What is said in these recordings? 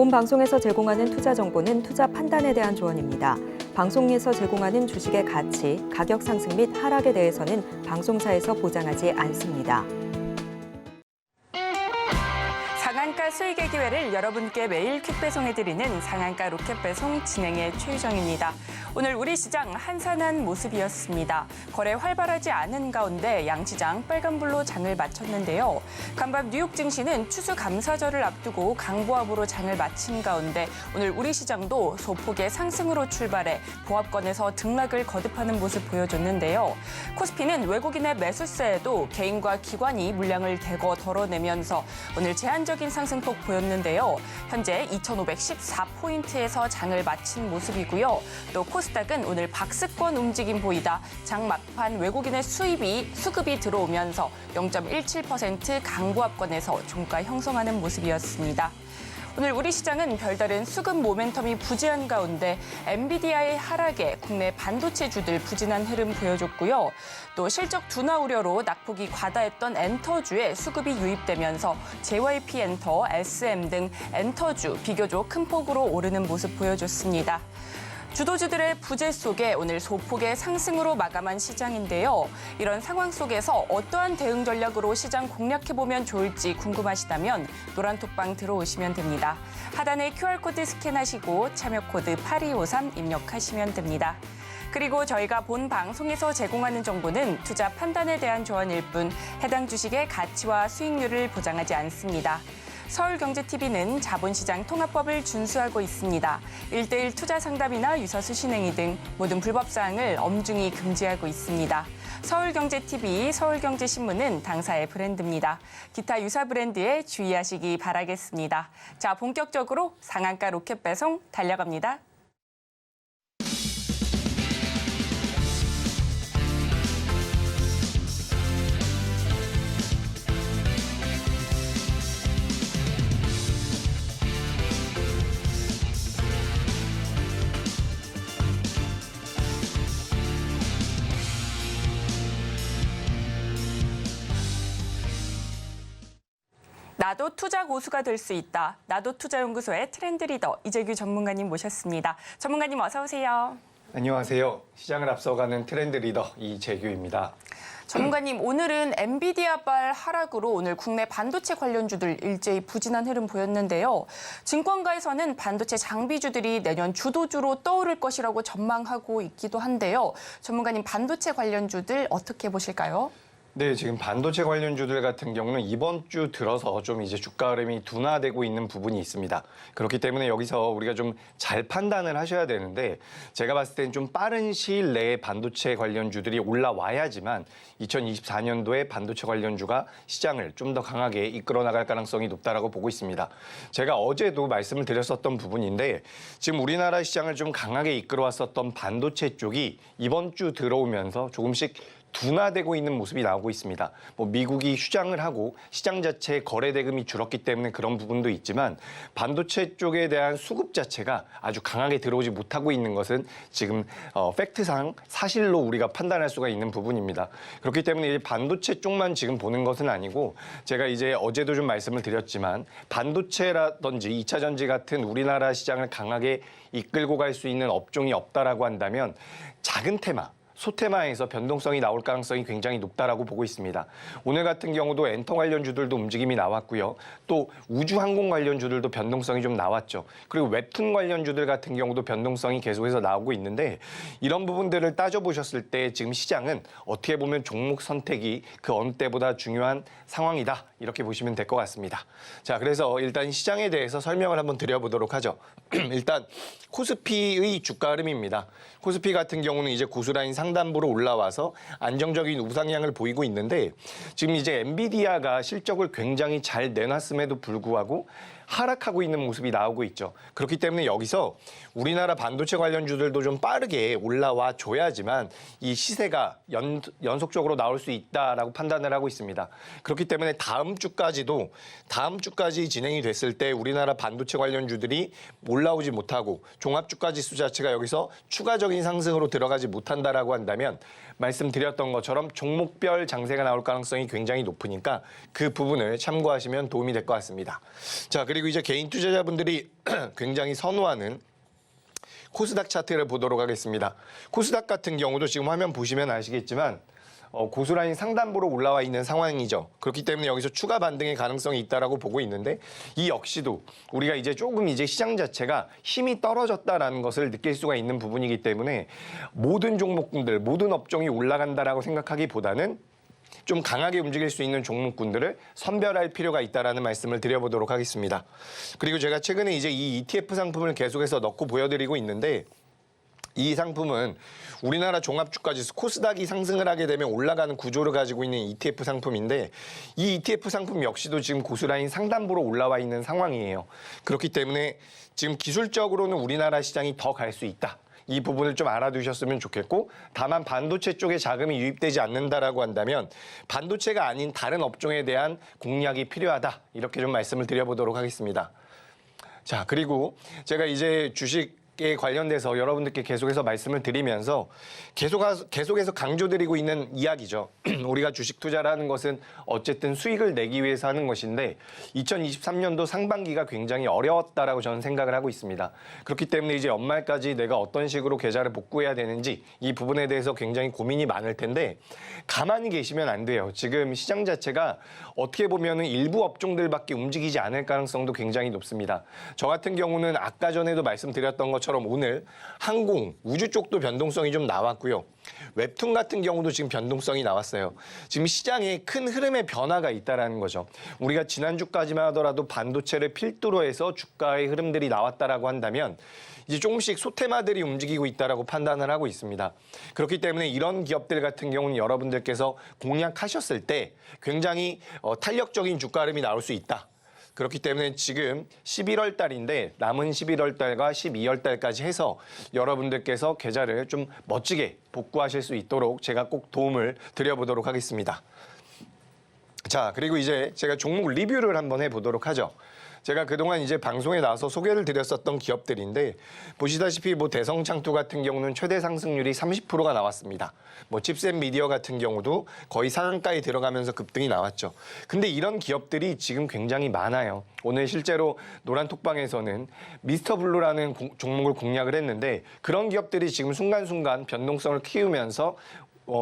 본 방송에서 제공하는 투자 정보는 투자 판단에 대한 조언입니다. 방송에서 제공하는 주식의 가치, 가격 상승 및 하락에 대해서는 방송사에서 보장하지 않습니다. 상한가 수익의 기회를 여러분께 매일 퀵 배송해드리는 상한가 로켓 배송 진행의 최유정입니다. 오늘 우리 시장 한산한 모습이었습니다. 거래 활발하지 않은 가운데 양시장 빨간불로 장을 마쳤는데요. 간밤 뉴욕 증시는 추수감사절을 앞두고 강보합으로 장을 마친 가운데 오늘 우리 시장도 소폭의 상승으로 출발해 보합권에서 등락을 거듭하는 모습 보여줬는데요. 코스피는 외국인의 매수세에도 개인과 기관이 물량을 대거 덜어내면서 오늘 제한적인 상승폭 보였는데요. 현재 2,514포인트에서 장을 마친 모습이고요. 또 코스닥은 오늘 박스권 움직임 보이다 장 막판 외국인의 수급이 들어오면서 0.17% 강보합권에서 종가 형성하는 모습이었습니다. 오늘 우리 시장은 별다른 수급 모멘텀이 부재한 가운데 엔비디아의 하락에 국내 반도체주들 부진한 흐름 보여줬고요. 또 실적 둔화 우려로 낙폭이 과다했던 엔터주에 수급이 유입되면서 JYP 엔터, SM 등 엔터주 비교적 큰 폭으로 오르는 모습 보여줬습니다. 주도주들의 부재 속에 오늘 소폭의 상승으로 마감한 시장인데요. 이런 상황 속에서 어떠한 대응 전략으로 시장 공략해보면 좋을지 궁금하시다면 노란톡방 들어오시면 됩니다. 하단에 QR코드 스캔하시고 참여코드 8253 입력하시면 됩니다. 그리고 저희가 본 방송에서 제공하는 정보는 투자 판단에 대한 조언일 뿐 해당 주식의 가치와 수익률을 보장하지 않습니다. 서울경제TV는 자본시장 통합법을 준수하고 있습니다. 1:1 투자 상담이나 유서 수신 행위 등 모든 불법 사항을 엄중히 금지하고 있습니다. 서울경제TV, 서울경제신문은 당사의 브랜드입니다. 기타 유사 브랜드에 주의하시기 바라겠습니다. 자, 본격적으로 상한가 로켓 배송 달려갑니다. 나도 투자 고수가 될 수 있다. 나도 투자연구소의 트렌드 리더 이재규 전문가님 모셨습니다. 전문가님 어서 오세요. 안녕하세요. 시장을 앞서가는 트렌드 리더 이재규입니다. 전문가님, 오늘은 엔비디아발 하락으로 오늘 국내 반도체 관련주들 일제히 부진한 흐름 보였는데요. 증권가에서는 반도체 장비주들이 내년 주도주로 떠오를 것이라고 전망하고 있기도 한데요. 전문가님, 반도체 관련주들 어떻게 보실까요? 네, 지금 반도체 관련주들 같은 경우는 이번 주 들어서 좀 이제 주가 흐름이 둔화되고 있는 부분이 있습니다. 그렇기 때문에 여기서 우리가 좀 잘 판단을 하셔야 되는데 제가 봤을 때는 좀 빠른 시일 내에 반도체 관련주들이 올라와야지만 2024년도에 반도체 관련주가 시장을 좀 더 강하게 이끌어 나갈 가능성이 높다라고 보고 있습니다. 제가 어제도 말씀을 드렸었던 부분인데 지금 우리나라 시장을 좀 강하게 이끌어 왔었던 반도체 쪽이 이번 주 들어오면서 조금씩 둔화되고 있는 모습이 나오고 있습니다. 미국이 휴장을 하고 시장 자체의 거래 대금이 줄었기 때문에 그런 부분도 있지만 반도체 쪽에 대한 수급 자체가 아주 강하게 들어오지 못하고 있는 것은 지금 팩트상 사실로 우리가 판단할 수가 있는 부분입니다. 그렇기 때문에 반도체 쪽만 지금 보는 것은 아니고 제가 이제 어제도 좀 말씀을 드렸지만 반도체라든지 2차 전지 같은 우리나라 시장을 강하게 이끌고 갈 수 있는 업종이 없다라고 한다면 작은 테마, 소테마에서 변동성이 나올 가능성이 굉장히 높다라고 보고 있습니다. 오늘 같은 경우도 엔터 관련주들도 움직임이 나왔고요. 또 우주항공 관련주들도 변동성이 좀 나왔죠. 그리고 웹툰 관련주들 같은 경우도 변동성이 계속해서 나오고 있는데 이런 부분들을 따져보셨을 때 지금 시장은 어떻게 보면 종목 선택이 그 어느 때보다 중요한 상황이다. 이렇게 보시면 될 것 같습니다. 자, 그래서 일단 시장에 대해서 설명을 한번 드려보도록 하죠. 일단 코스피의 주가 흐름입니다. 코스피 같은 경우는 이제 고수라인 상단부로 올라와서 안정적인 우상향을 보이고 있는데 지금 이제 엔비디아가 실적을 굉장히 잘 내놨음에도 불구하고 하락하고 있는 모습이 나오고 있죠. 그렇기 때문에 여기서 우리나라 반도체 관련주들도 좀 빠르게 올라와 줘야지만 이 시세가 연속적으로 나올 수 있다라고 판단을 하고 있습니다. 그렇기 때문에 다음 다음 주까지 진행이 됐을 때 우리나라 반도체 관련주들이 올라오지 못하고 종합주가지수 자체가 여기서 추가적인 상승으로 들어가지 못한다라고 한다면 말씀드렸던 것처럼 종목별 장세가 나올 가능성이 굉장히 높으니까 그 부분을 참고하시면 도움이 될 것 같습니다. 자, 그리고 이제 개인 투자자분들이 굉장히 선호하는 코스닥 차트를 보도록 하겠습니다. 코스닥 같은 경우도 지금 화면 보시면 아시겠지만 고스란히 상단부로 올라와 있는 상황이죠. 그렇기 때문에 여기서 추가 반등의 가능성이 있다라고 보고 있는데 이 역시도 우리가 이제 조금 시장 자체가 힘이 떨어졌다라는 것을 느낄 수가 있는 부분이기 때문에 모든 종목군들, 모든 업종이 올라간다라고 생각하기보다는 좀 강하게 움직일 수 있는 종목군들을 선별할 필요가 있다라는 말씀을 드려보도록 하겠습니다. 그리고 제가 최근에 이제 이 ETF 상품을 계속해서 넣고 보여드리고 있는데 이 상품은 우리나라 종합주가지수 코스닥이 상승을 하게 되면 올라가는 구조를 가지고 있는 ETF 상품인데 이 ETF 상품 역시도 지금 고스란히 상단부로 올라와 있는 상황이에요. 그렇기 때문에 지금 기술적으로는 우리나라 시장이 더 갈 수 있다. 이 부분을 좀 알아두셨으면 좋겠고 다만 반도체 쪽에 자금이 유입되지 않는다라고 한다면 반도체가 아닌 다른 업종에 대한 공략이 필요하다. 이렇게 좀 말씀을 드려보도록 하겠습니다. 자, 그리고 제가 이제 주식에 관련돼서 여러분들께 계속해서 말씀을 드리면서 계속해서 강조드리고 있는 이야기죠. 우리가 주식 투자라는 것은 어쨌든 수익을 내기 위해서 하는 것인데 2023년도 상반기가 굉장히 어려웠다라고 저는 생각을 하고 있습니다. 그렇기 때문에 이제 연말까지 내가 어떤 식으로 계좌를 복구해야 되는지 이 부분에 대해서 굉장히 고민이 많을 텐데 가만히 계시면 안 돼요. 지금 시장 자체가 어떻게 보면은 일부 업종들밖에 움직이지 않을 가능성도 굉장히 높습니다. 저 같은 경우는 아까 전에도 말씀드렸던 것처럼 오늘 항공, 우주 쪽도 변동성이 좀 나왔고요. 웹툰 같은 경우도 지금 변동성이 나왔어요. 지금 시장에 큰 흐름의 변화가 있다라는 거죠. 우리가 지난주까지만 하더라도 반도체를 필두로 해서 주가의 흐름들이 나왔다라고 한다면 이제 조금씩 소테마들이 움직이고 있다라고 판단을 하고 있습니다. 그렇기 때문에 이런 기업들 같은 경우는 여러분들께서 공략하셨을 때 굉장히 탄력적인 주가 흐름이 나올 수 있다. 그렇기 때문에 지금 11월 달인데 남은 11월 달과 12월 달까지 해서 여러분들께서 계좌를 좀 멋지게 복구하실 수 있도록 제가 꼭 도움을 드려보도록 하겠습니다. 자, 그리고 이제 제가 종목 리뷰를 한번 해보도록 하죠. 제가 그동안 이제 방송에 나와서 소개를 드렸었던 기업들인데 보시다시피 대성창투 같은 경우는 최대 상승률이 30%가 나왔습니다. 칩셋 미디어 같은 경우도 거의 상한가에 들어가면서 급등이 나왔죠. 근데 이런 기업들이 지금 굉장히 많아요. 오늘 실제로 노란톡방에서는 미스터 블루라는 종목을 공략을 했는데 그런 기업들이 지금 순간순간 변동성을 키우면서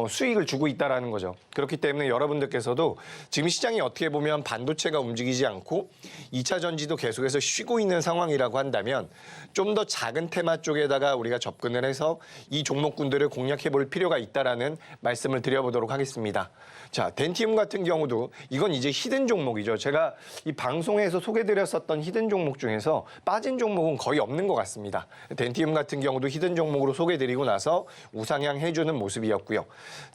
수익을 주고 있다는 거죠. 그렇기 때문에 여러분들께서도 지금 시장이 어떻게 보면 반도체가 움직이지 않고 2차 전지도 계속해서 쉬고 있는 상황이라고 한다면 좀 더 작은 테마 쪽에다가 우리가 접근을 해서 이 종목군들을 공략해 볼 필요가 있다라는 말씀을 드려보도록 하겠습니다. 자, 덴티움 같은 경우도 이건 이제 히든 종목이죠. 제가 이 방송에서 소개드렸었던 히든 종목 중에서 빠진 종목은 거의 없는 것 같습니다. 덴티움 같은 경우도 히든 종목으로 소개드리고 나서 우상향 해주는 모습이었고요.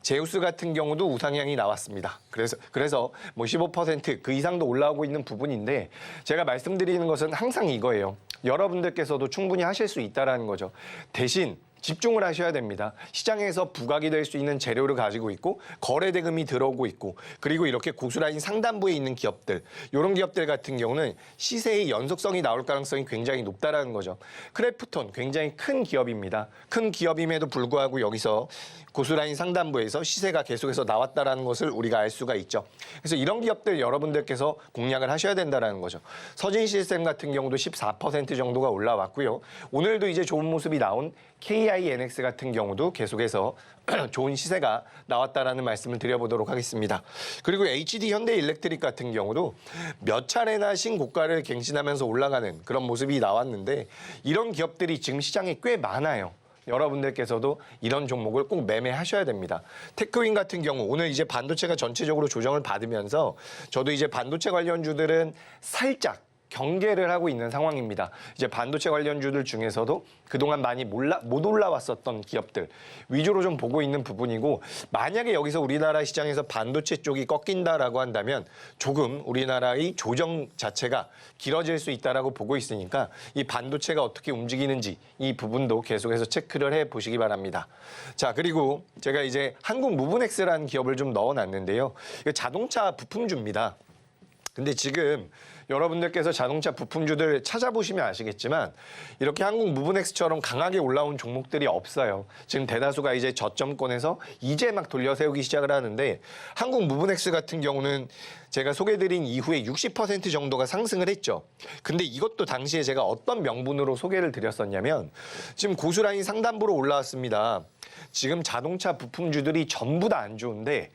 제우스 같은 경우도 우상향이 나왔습니다. 그래서 15% 그 이상도 올라오고 있는 부분인데 제가 말씀드리는 것은 항상 이거예요. 여러분들께서도 충분히 하실 수 있다는 거죠. 대신 집중을 하셔야 됩니다. 시장에서 부각이 될 수 있는 재료를 가지고 있고 거래 대금이 들어오고 있고 그리고 이렇게 고스란히 상단부에 있는 기업들 이런 기업들 같은 경우는 시세의 연속성이 나올 가능성이 굉장히 높다라는 거죠. 크래프톤 굉장히 큰 기업입니다. 큰 기업임에도 불구하고 여기서 고스란히 상단부에서 시세가 계속해서 나왔다라는 것을 우리가 알 수가 있죠. 그래서 이런 기업들 여러분들께서 공략을 하셔야 된다라는 거죠. 서진시스템 같은 경우도 14% 정도가 올라왔고요. 오늘도 이제 좋은 모습이 나온 KINX 같은 경우도 계속해서 좋은 시세가 나왔다라는 말씀을 드려보도록 하겠습니다. 그리고 HD 현대일렉트릭 같은 경우도 몇 차례나 신고가를 갱신하면서 올라가는 그런 모습이 나왔는데 이런 기업들이 지금 시장에 꽤 많아요. 여러분들께서도 이런 종목을 꼭 매매하셔야 됩니다. 테크윈 같은 경우 오늘 이제 반도체가 전체적으로 조정을 받으면서 저도 이제 반도체 관련주들은 살짝 경계를 하고 있는 상황입니다. 이제 반도체 관련주들 중에서도 그동안 많이 못 올라왔었던 기업들 위주로 좀 보고 있는 부분이고 만약에 여기서 우리나라 시장에서 반도체 쪽이 꺾인다라고 한다면 조금 우리나라의 조정 자체가 길어질 수 있다라고 보고 있으니까 이 반도체가 어떻게 움직이는지 이 부분도 계속해서 체크를 해 보시기 바랍니다. 자, 그리고 제가 이제 한국무브넥스라는 기업을 좀 넣어놨는데요. 이거 자동차 부품주입니다. 근데 지금 여러분들께서 자동차 부품주들 찾아보시면 아시겠지만 이렇게 한국 무브넥스처럼 강하게 올라온 종목들이 없어요. 지금 대다수가 이제 저점권에서 이제 막 돌려 세우기 시작을 하는데 한국 무브넥스 같은 경우는 제가 소개드린 이후에 60% 정도가 상승을 했죠. 근데 이것도 당시에 제가 어떤 명분으로 소개를 드렸었냐면 지금 고수라인 상단부로 올라왔습니다. 지금 자동차 부품주들이 전부 다 안 좋은데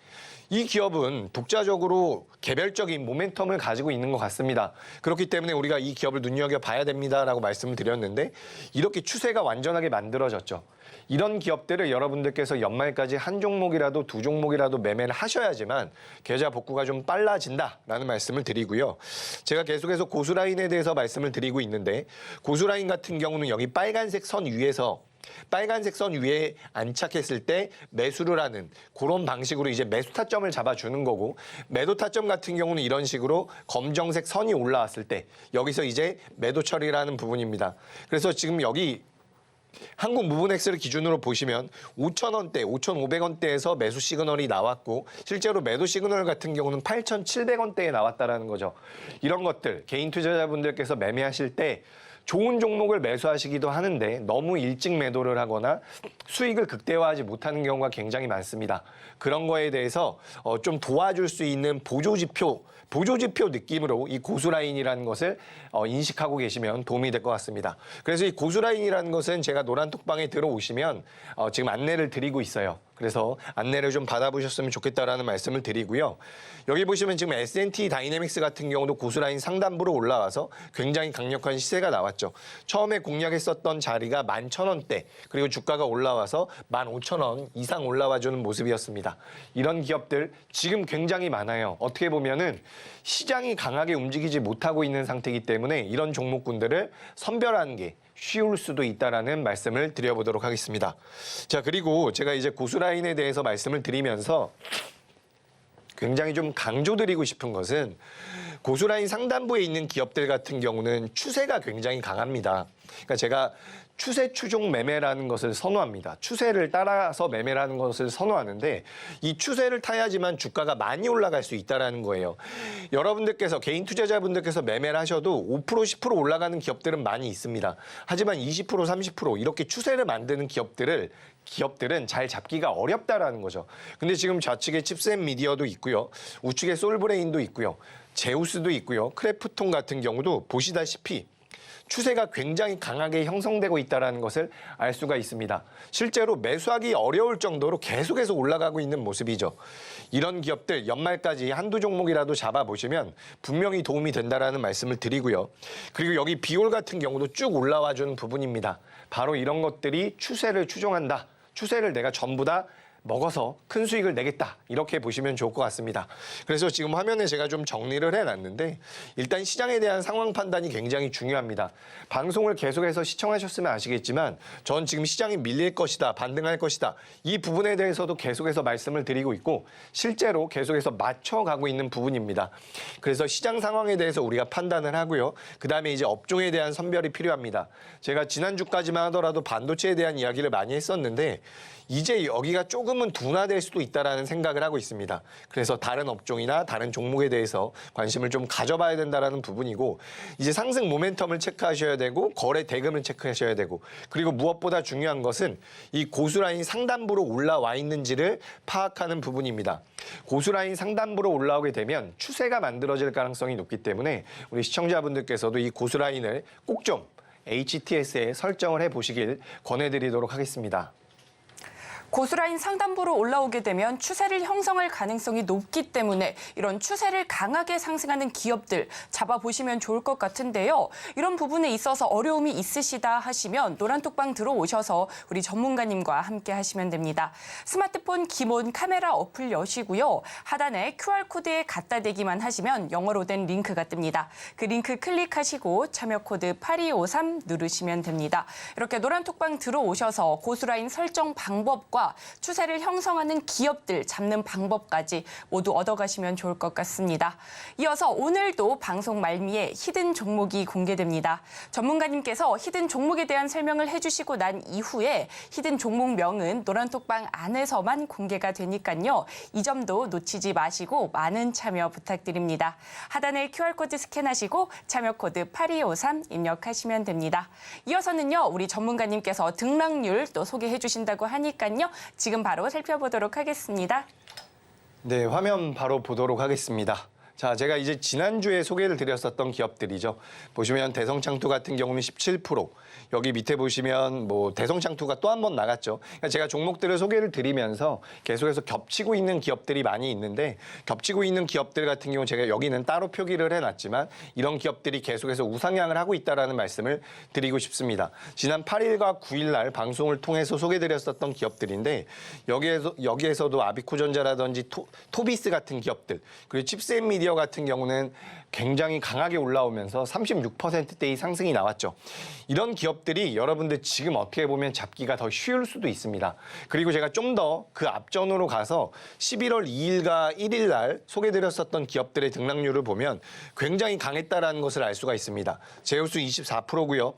이 기업은 독자적으로 개별적인 모멘텀을 가지고 있는 것 같습니다. 그렇기 때문에 우리가 이 기업을 눈여겨봐야 됩니다라고 말씀을 드렸는데 이렇게 추세가 완전하게 만들어졌죠. 이런 기업들을 여러분들께서 연말까지 한 종목이라도 두 종목이라도 매매를 하셔야지만 계좌 복구가 좀 빨라진다라는 말씀을 드리고요. 제가 계속해서 고수라인에 대해서 말씀을 드리고 있는데 고수라인 같은 경우는 여기 빨간색 선 위에서 빨간색 선 위에 안착했을 때 매수를 하는 그런 방식으로 이제 매수 타점을 잡아주는 거고 매도 타점 같은 경우는 이런 식으로 검정색 선이 올라왔을 때 여기서 이제 매도 처리라는 부분입니다. 그래서 지금 여기 한국 무브넥스를 기준으로 보시면 5,000원대, 5,500원대에서 매수 시그널이 나왔고 실제로 매도 시그널 같은 경우는 8,700원대에 나왔다라는 거죠. 이런 것들 개인 투자자분들께서 매매하실 때 좋은 종목을 매수하시기도 하는데 너무 일찍 매도를 하거나 수익을 극대화하지 못하는 경우가 굉장히 많습니다. 그런 거에 대해서 좀 도와줄 수 있는 보조지표 느낌으로 이 고수라인이라는 것을 인식하고 계시면 도움이 될 것 같습니다. 그래서 이 고수라인이라는 것은 제가 노란톡방에 들어오시면 지금 안내를 드리고 있어요. 그래서 안내를 좀 받아보셨으면 좋겠다라는 말씀을 드리고요. 여기 보시면 지금 S&T 다이내믹스 같은 경우도 고수라인 상단부로 올라와서 굉장히 강력한 시세가 나왔죠. 처음에 공략했었던 자리가 11,000원대 그리고 주가가 올라와서 15,000원 이상 올라와주는 모습이었습니다. 이런 기업들 지금 굉장히 많아요. 어떻게 보면은 시장이 강하게 움직이지 못하고 있는 상태이기 때문에 이런 종목군들을 선별하는 게 쉬울 수도 있다라는 말씀을 드려보도록 하겠습니다. 자, 그리고 제가 이제 고수라인에 대해서 말씀을 드리면서 굉장히 좀 강조드리고 싶은 것은 고수라인 상단부에 있는 기업들 같은 경우는 추세가 굉장히 강합니다. 그러니까 제가 추세 추종 매매라는 것을 선호합니다. 추세를 따라서 매매라는 것을 선호하는데 이 추세를 타야지만 주가가 많이 올라갈 수 있다는 거예요. 여러분들께서 개인 투자자분들께서 매매를 하셔도 5% 10% 올라가는 기업들은 많이 있습니다. 하지만 20% 30% 이렇게 추세를 만드는 기업들은 잘 잡기가 어렵다라는 거죠. 근데 지금 좌측에 칩스앤미디어도 있고요. 우측에 솔브레인도 있고요. 제우스도 있고요. 크래프톤 같은 경우도 보시다시피 추세가 굉장히 강하게 형성되고 있다는 것을 알 수가 있습니다. 실제로 매수하기 어려울 정도로 계속해서 올라가고 있는 모습이죠. 이런 기업들 연말까지 한두 종목이라도 잡아보시면 분명히 도움이 된다는 말씀을 드리고요. 그리고 여기 비올 같은 경우도 쭉 올라와주는 부분입니다. 바로 이런 것들이 추세를 추종한다. 추세를 내가 전부 다 먹어서 큰 수익을 내겠다 이렇게 보시면 좋을 것 같습니다. 그래서 지금 화면에 제가 좀 정리를 해놨는데 일단 시장에 대한 상황 판단이 굉장히 중요합니다. 방송을 계속해서 시청하셨으면 아시겠지만 전 지금 시장이 밀릴 것이다 반등할 것이다 이 부분에 대해서도 계속해서 말씀을 드리고 있고 실제로 계속해서 맞춰가고 있는 부분입니다. 그래서 시장 상황에 대해서 우리가 판단을 하고요. 그다음에 이제 업종에 대한 선별이 필요합니다. 제가 지난주까지만 하더라도 반도체에 대한 이야기를 많이 했었는데 이제 여기가 조금은 둔화될 수도 있다는 생각을 하고 있습니다. 그래서 다른 업종이나 다른 종목에 대해서 관심을 좀 가져봐야 된다는 부분이고 이제 상승 모멘텀을 체크하셔야 되고 거래 대금을 체크하셔야 되고 그리고 무엇보다 중요한 것은 이 고수라인 상단부로 올라와 있는지를 파악하는 부분입니다. 고수라인 상단부로 올라오게 되면 추세가 만들어질 가능성이 높기 때문에 우리 시청자분들께서도 이 고수라인을 꼭 좀 HTS에 설정을 해보시길 권해드리도록 하겠습니다. 고수라인 상단부로 올라오게 되면 추세를 형성할 가능성이 높기 때문에 이런 추세를 강하게 상승하는 기업들 잡아보시면 좋을 것 같은데요. 이런 부분에 있어서 어려움이 있으시다 하시면 노란톡방 들어오셔서 우리 전문가님과 함께 하시면 됩니다. 스마트폰 기본 카메라 어플 여시고요. 하단에 QR코드에 갖다 대기만 하시면 영어로 된 링크가 뜹니다. 그 링크 클릭하시고 참여 코드 8253 누르시면 됩니다. 이렇게 노란톡방 들어오셔서 고수라인 설정 방법과 종목들과 추세를 형성하는 기업들 잡는 방법까지 모두 얻어가시면 좋을 것 같습니다. 이어서 오늘도 방송 말미에 히든 종목이 공개됩니다. 전문가님께서 히든 종목에 대한 설명을 해주시고 난 이후에 히든 종목명은 노란톡방 안에서만 공개가 되니까요. 이 점도 놓치지 마시고 많은 참여 부탁드립니다. 하단에 QR코드 스캔하시고 참여 코드 8253 입력하시면 됩니다. 이어서는요, 우리 전문가님께서 등락률 또 소개해 주신다고 하니까요. 지금 바로 살펴보도록 하겠습니다. 네, 화면 바로 보도록 하겠습니다. 자, 제가 이제 지난주에 소개를 드렸었던 기업들이죠. 보시면 대성창투 같은 경우는 17%, 여기 밑에 보시면 뭐 대성창투가 또 한 번 나갔죠. 그러니까 제가 종목들을 소개를 드리면서 계속해서 겹치고 있는 기업들이 많이 있는데, 겹치고 있는 기업들 같은 경우 제가 여기는 따로 표기를 해놨지만 이런 기업들이 계속해서 우상향을 하고 있다는 말씀을 드리고 싶습니다. 지난 8일과 9일 날 방송을 통해서 소개드렸었던 기업들인데, 여기에서도 아비코전자라든지 토비스 같은 기업들, 그리고 칩셋미디어 같은 경우는 굉장히 강하게 올라오면서 36%대의 상승이 나왔죠. 이런 기업들이 여러분들 지금 어떻게 보면 잡기가 더 쉬울 수도 있습니다. 그리고 제가 좀 더 그 앞전으로 가서 11월 2일과 1일 날 소개드렸었던 기업들의 등락률을 보면 굉장히 강했다라는 것을 알 수가 있습니다. 제우스 24%고요.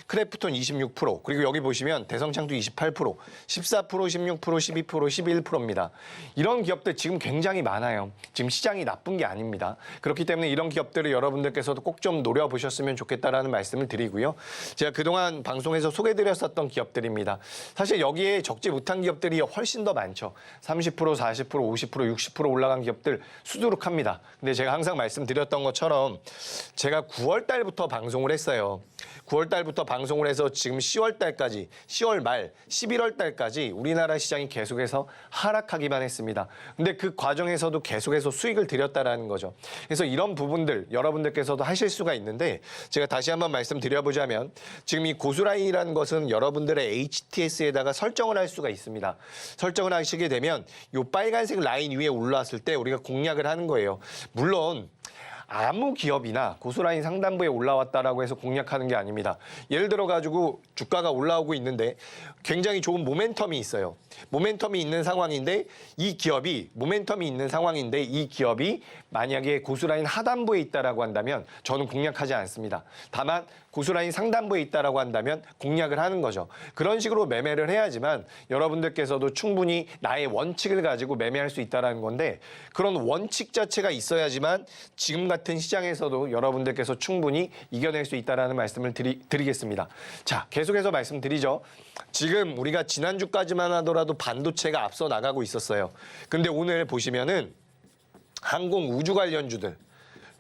크래프톤 26%, 그리고 여기 보시면 대성창투 28%, 14%, 16%, 12%, 11%입니다. 이런 기업들 지금 굉장히 많아요. 지금 시장이 나쁜 게 아닙니다. 그렇기 때문에 이런 기업들을 여러분들께서도 꼭 좀 노려보셨으면 좋겠다라는 말씀을 드리고요. 제가 그동안 방송에서 소개드렸었던 기업들입니다. 사실 여기에 적지 못한 기업들이 훨씬 더 많죠. 30%, 40%, 50%, 60% 올라간 기업들 수두룩합니다. 근데 제가 항상 말씀드렸던 것처럼 제가 9월 달부터 방송을 했어요. 9월 달부터 방송을 해서 지금 10월 달까지, 10월 말, 11월 달까지 우리나라 시장이 계속해서 하락하기만 했습니다. 근데 그 과정에서도 계속해서 수익을 드렸다라는 거죠. 그래서 이런 부분들 여러분들께서도 하실 수가 있는데, 제가 다시 한번 말씀드려보자면 지금 이 고수라인이라는 것은 여러분들의 HTS에다가 설정을 할 수가 있습니다. 설정을 하시게 되면 이 빨간색 라인 위에 올라왔을 때 우리가 공략을 하는 거예요. 물론 아무 기업이나 고수라인 상단부에 올라왔다라고 해서 공략하는 게 아닙니다. 예를 들어가지고 주가가 올라오고 있는데 굉장히 좋은 모멘텀이 있어요. 모멘텀이 있는 상황인데 이 기업이 만약에 고수라인 하단부에 있다라고 한다면 저는 공략하지 않습니다. 다만 고수라인 상단부에 있다라고 한다면 공략을 하는 거죠. 그런 식으로 매매를 해야지만 여러분들께서도 충분히 나의 원칙을 가지고 매매할 수 있다는 건데, 그런 원칙 자체가 있어야지만 지금 같은 시장에서도 여러분들께서 충분히 이겨낼 수 있다는 말씀을 드리겠습니다. 자, 계속해서 말씀드리죠. 지금 우리가 지난주까지만 하더라도 반도체가 앞서 나가고 있었어요. 근데 오늘 보시면은 항공 우주 관련주들,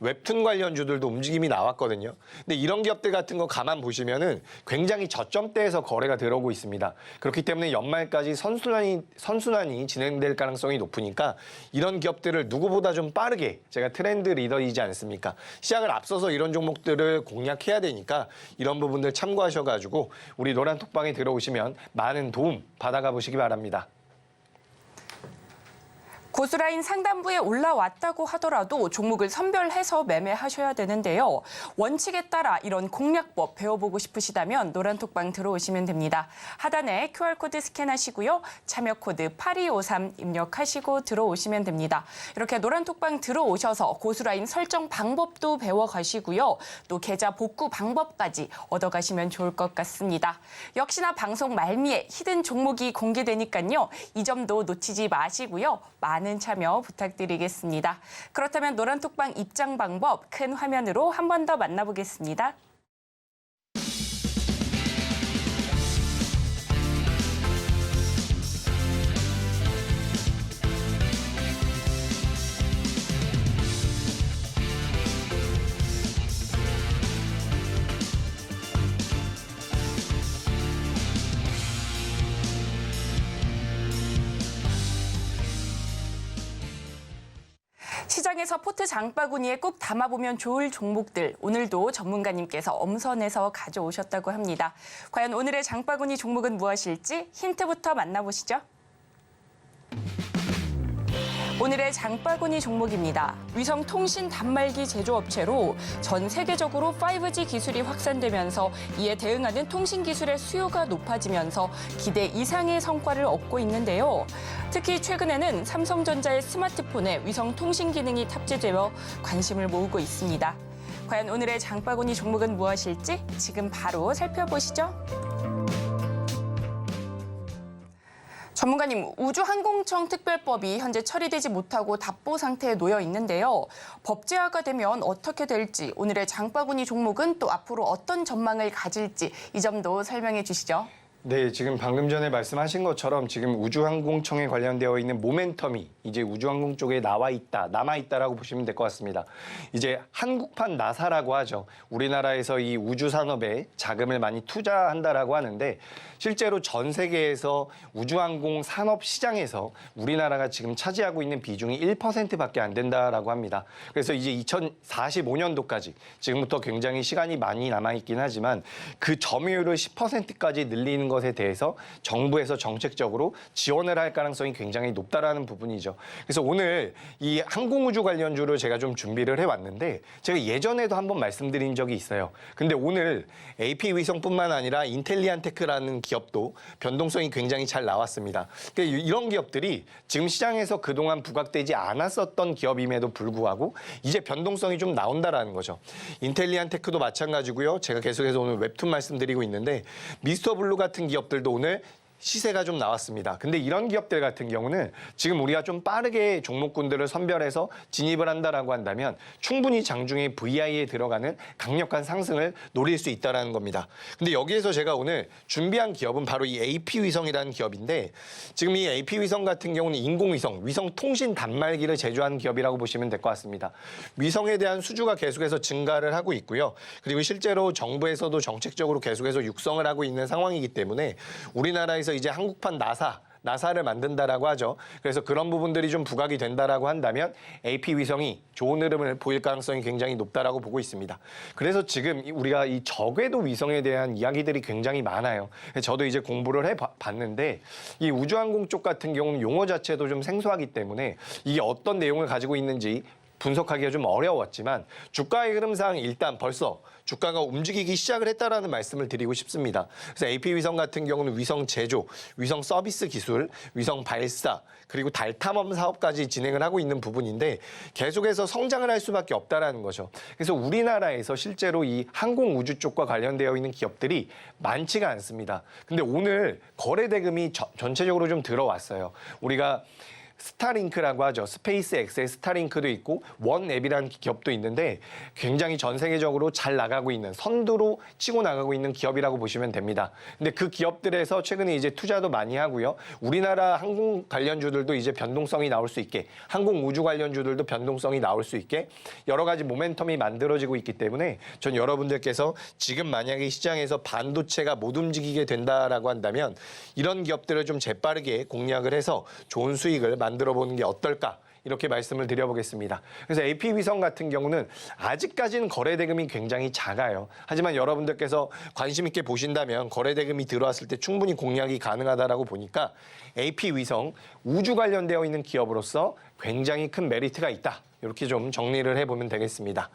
웹툰 관련주들도 움직임이 나왔거든요. 근데 이런 기업들 같은 거 가만 보시면은 굉장히 저점대에서 거래가 들어오고 있습니다. 그렇기 때문에 연말까지 선순환이 진행될 가능성이 높으니까 이런 기업들을 누구보다 좀 빠르게, 제가 트렌드 리더이지 않습니까? 시장을 앞서서 이런 종목들을 공략해야 되니까 이런 부분들 참고하셔가지고 우리 노란톡방에 들어오시면 많은 도움 받아가 보시기 바랍니다. 고수라인 상단부에 올라왔다고 하더라도 종목을 선별해서 매매하셔야 되는데요. 원칙에 따라 이런 공략법 배워보고 싶으시다면 노란톡방 들어오시면 됩니다. 하단에 QR코드 스캔하시고요. 참여 코드 8253 입력하시고 들어오시면 됩니다. 이렇게 노란톡방 들어오셔서 고수라인 설정 방법도 배워가시고요. 또 계좌 복구 방법까지 얻어가시면 좋을 것 같습니다. 역시나 방송 말미에 히든 종목이 공개되니까요. 이 점도 놓치지 마시고요. 많은 참여 부탁드리겠습니다. 그렇다면 노란톡방 입장 방법 큰 화면으로 한 번 더 만나보겠습니다. 시장에서 포트 장바구니에 꼭 담아보면 좋을 종목들, 오늘도 전문가님께서 엄선해서 가져오셨다고 합니다. 과연 오늘의 장바구니 종목은 무엇일지 힌트부터 만나보시죠. 오늘의 장바구니 종목입니다. 위성 통신 단말기 제조업체로 전 세계적으로 5G 기술이 확산되면서 이에 대응하는 통신 기술의 수요가 높아지면서 기대 이상의 성과를 얻고 있는데요. 특히 최근에는 삼성전자의 스마트폰에 위성 통신 기능이 탑재되어 관심을 모으고 있습니다. 과연 오늘의 장바구니 종목은 무엇일지 지금 바로 살펴보시죠. 전문가님, 우주항공청 특별법이 현재 처리되지 못하고 답보 상태에 놓여 있는데요. 법제화가 되면 어떻게 될지, 오늘의 장바구니 종목은 또 앞으로 어떤 전망을 가질지 이 점도 설명해 주시죠. 네, 지금 방금 전에 말씀하신 것처럼 지금 우주항공청에 관련되어 있는 모멘텀이 이제 우주항공 쪽에 남아있다라고 보시면 될 것 같습니다. 이제 한국판 나사라고 하죠. 우리나라에서 이 우주 산업에 자금을 많이 투자한다라고 하는데 실제로 전 세계에서 우주항공 산업 시장에서 우리나라가 지금 차지하고 있는 비중이 1%밖에 안 된다라고 합니다. 그래서 이제 2045년도까지 지금부터 굉장히 시간이 많이 남아있긴 하지만 그 점유율을 10%까지 늘리는 것에 대해서 정부에서 정책적으로 지원을 할 가능성이 굉장히 높다라는 부분이죠. 그래서 오늘 이 항공우주 관련주를 제가 좀 준비를 해왔는데 제가 예전에도 한번 말씀드린 적이 있어요. 근데 오늘 AP위성뿐만 아니라 인텔리안테크라는 기업도 변동성이 굉장히 잘 나왔습니다. 그러니까 이런 기업들이 지금 시장에서 그동안 부각되지 않았었던 기업임에도 불구하고 이제 변동성이 좀 나온다라는 거죠. 인텔리안테크도 마찬가지고요. 제가 계속해서 오늘 웹툰 말씀드리고 있는데 미스터블루 같은 기업들도 오늘 시세가 좀 나왔습니다. 근데 이런 기업들 같은 경우는 지금 우리가 좀 빠르게 종목군들을 선별해서 진입을 한다라고 한다면 충분히 장중에 VI에 들어가는 강력한 상승을 노릴 수 있다는 겁니다. 근데 여기에서 제가 오늘 준비한 기업은 바로 이 AP위성이라는 기업인데 지금 이 AP위성 같은 경우는 인공위성, 위성 통신 단말기를 제조하는 기업이라고 보시면 될 것 같습니다. 위성에 대한 수주가 계속해서 증가를 하고 있고요. 그리고 실제로 정부에서도 정책적으로 계속해서 육성을 하고 있는 상황이기 때문에 우리나라에서 이제 한국판 나사를 만든다라고 하죠. 그래서 그런 부분들이 좀 부각이 된다라고 한다면 AP위성이 좋은 흐름을 보일 가능성이 굉장히 높다라고 보고 있습니다. 그래서 지금 우리가 이 저궤도 위성에 대한 이야기들이 굉장히 많아요. 저도 이제 공부를 해봤는데 이 우주항공 쪽 같은 경우는 용어 자체도 좀 생소하기 때문에 이게 어떤 내용을 가지고 있는지 분석하기가 좀 어려웠지만 주가의 흐름상 일단 벌써 주가가 움직이기 시작을 했다라는 말씀을 드리고 싶습니다. 그래서 AP위성 같은 경우는 위성 제조, 위성 서비스 기술, 위성 발사, 그리고 달 탐험 사업까지 진행을 하고 있는 부분인데 계속해서 성장을 할 수밖에 없다라는 거죠. 그래서 우리나라에서 실제로 이 항공 우주 쪽과 관련되어 있는 기업들이 많지가 않습니다. 근데 오늘 거래 대금이 전체적으로 좀 들어왔어요. 우리가 스타링크라고 하죠. 스페이스X의 스타링크도 있고 원앱이라는 기업도 있는데 굉장히 전 세계적으로 잘 나가고 있는 선두로 치고 나가고 있는 기업이라고 보시면 됩니다. 근데 그 기업들에서 최근에 이제 투자도 많이 하고요. 우리나라 항공 관련주들도 이제 변동성이 나올 수 있게 항공 우주 관련주들도 변동성이 나올 수 있게 여러 가지 모멘텀이 만들어지고 있기 때문에 전 여러분들께서 지금 만약에 시장에서 반도체가 못 움직이게 된다라고 한다면 이런 기업들을 좀 재빠르게 공략을 해서 좋은 수익을 만들어 보는 게 어떨까 이렇게 말씀을 드려보겠습니다. 그래서 AP위성 같은 경우는 아직까지는 거래 대금이 굉장히 작아요. 하지만 여러분들께서 관심 있게 보신다면 거래 대금이 들어왔을 때 충분히 공략이 가능하다라고 보니까 AP위성 우주 관련되어 있는 기업으로서 굉장히 큰 메리트가 있다. 이렇게 좀 정리를 해보면 되겠습니다.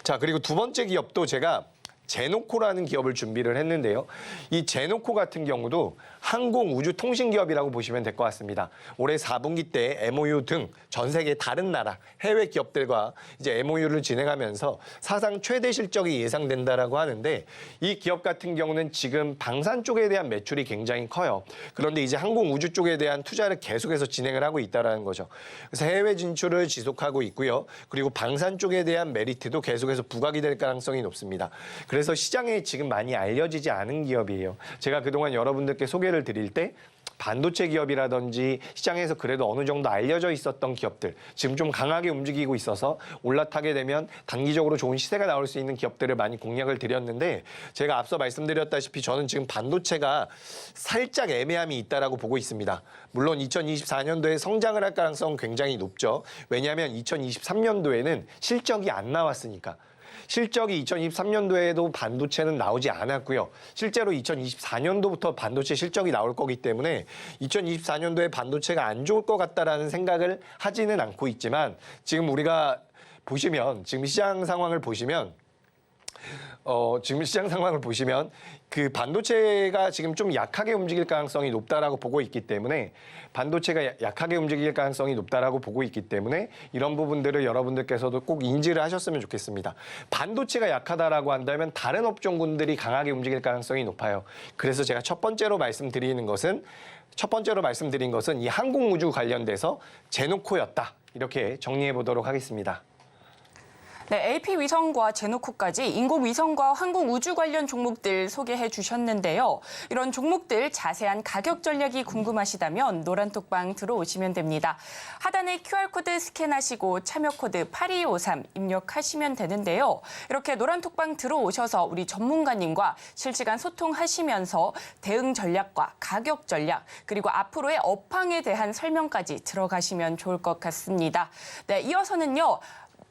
자, 그리고 두 번째 기업도 제가 제노코라는 기업을 준비를 했는데요. 이 제노코 같은 경우도 항공 우주 통신 기업이라고 보시면 될 것 같습니다. 올해 4분기 때 MOU 등 전 세계 다른 나라 해외 기업들과 이제 MOU를 진행하면서 사상 최대 실적이 예상된다라고 하는데 이 기업 같은 경우는 지금 방산 쪽에 대한 매출이 굉장히 커요. 그런데 이제 항공 우주 쪽에 대한 투자를 계속해서 진행을 하고 있다라는 거죠. 그래서 해외 진출을 지속하고 있고요. 그리고 방산 쪽에 대한 메리트도 계속해서 부각이 될 가능성이 높습니다. 그래서 시장에 지금 많이 알려지지 않은 기업이에요. 제가 그동안 여러분들께 소개를 드릴 때 반도체 기업이라든지 시장에서 그래도 어느 정도 알려져 있었던 기업들, 지금 좀 강하게 움직이고 있어서 올라타게 되면 단기적으로 좋은 시세가 나올 수 있는 기업들을 많이 공략을 드렸는데 제가 앞서 말씀드렸다시피 저는 지금 반도체가 살짝 애매함이 있다라고 보고 있습니다. 물론 2024년도에 성장을 할 가능성은 굉장히 높죠. 왜냐하면 2023년도에는 실적이 안 나왔으니까. 실적이 2023년도에도 반도체는 나오지 않았고요. 실제로 2024년도부터 반도체 실적이 나올 거기 때문에 2024년도에 반도체가 안 좋을 것 같다라는 생각을 하지는 않고 있지만 지금 우리가 보시면 지금 시장 상황을 보시면 그 반도체가 지금 좀 약하게 움직일 가능성이 높다라고 보고 있기 때문에 이런 부분들을 여러분들께서도 꼭 인지를 하셨으면 좋겠습니다. 반도체가 약하다라고 한다면 다른 업종군들이 강하게 움직일 가능성이 높아요. 그래서 제가 첫 번째로 말씀드린 것은 이 항공우주 관련돼서 제노코였다. 이렇게 정리해 보도록 하겠습니다. 네, AP위성과 제노코까지 인공위성과 항공우주 관련 종목들 소개해 주셨는데요. 이런 종목들 자세한 가격 전략이 궁금하시다면 노란톡방 들어오시면 됩니다. 하단에 QR코드 스캔하시고 참여코드 8253 입력하시면 되는데요. 이렇게 노란톡방 들어오셔서 우리 전문가님과 실시간 소통하시면서 대응 전략과 가격 전략 그리고 앞으로의 업황에 대한 설명까지 들어가시면 좋을 것 같습니다. 네, 이어서는요.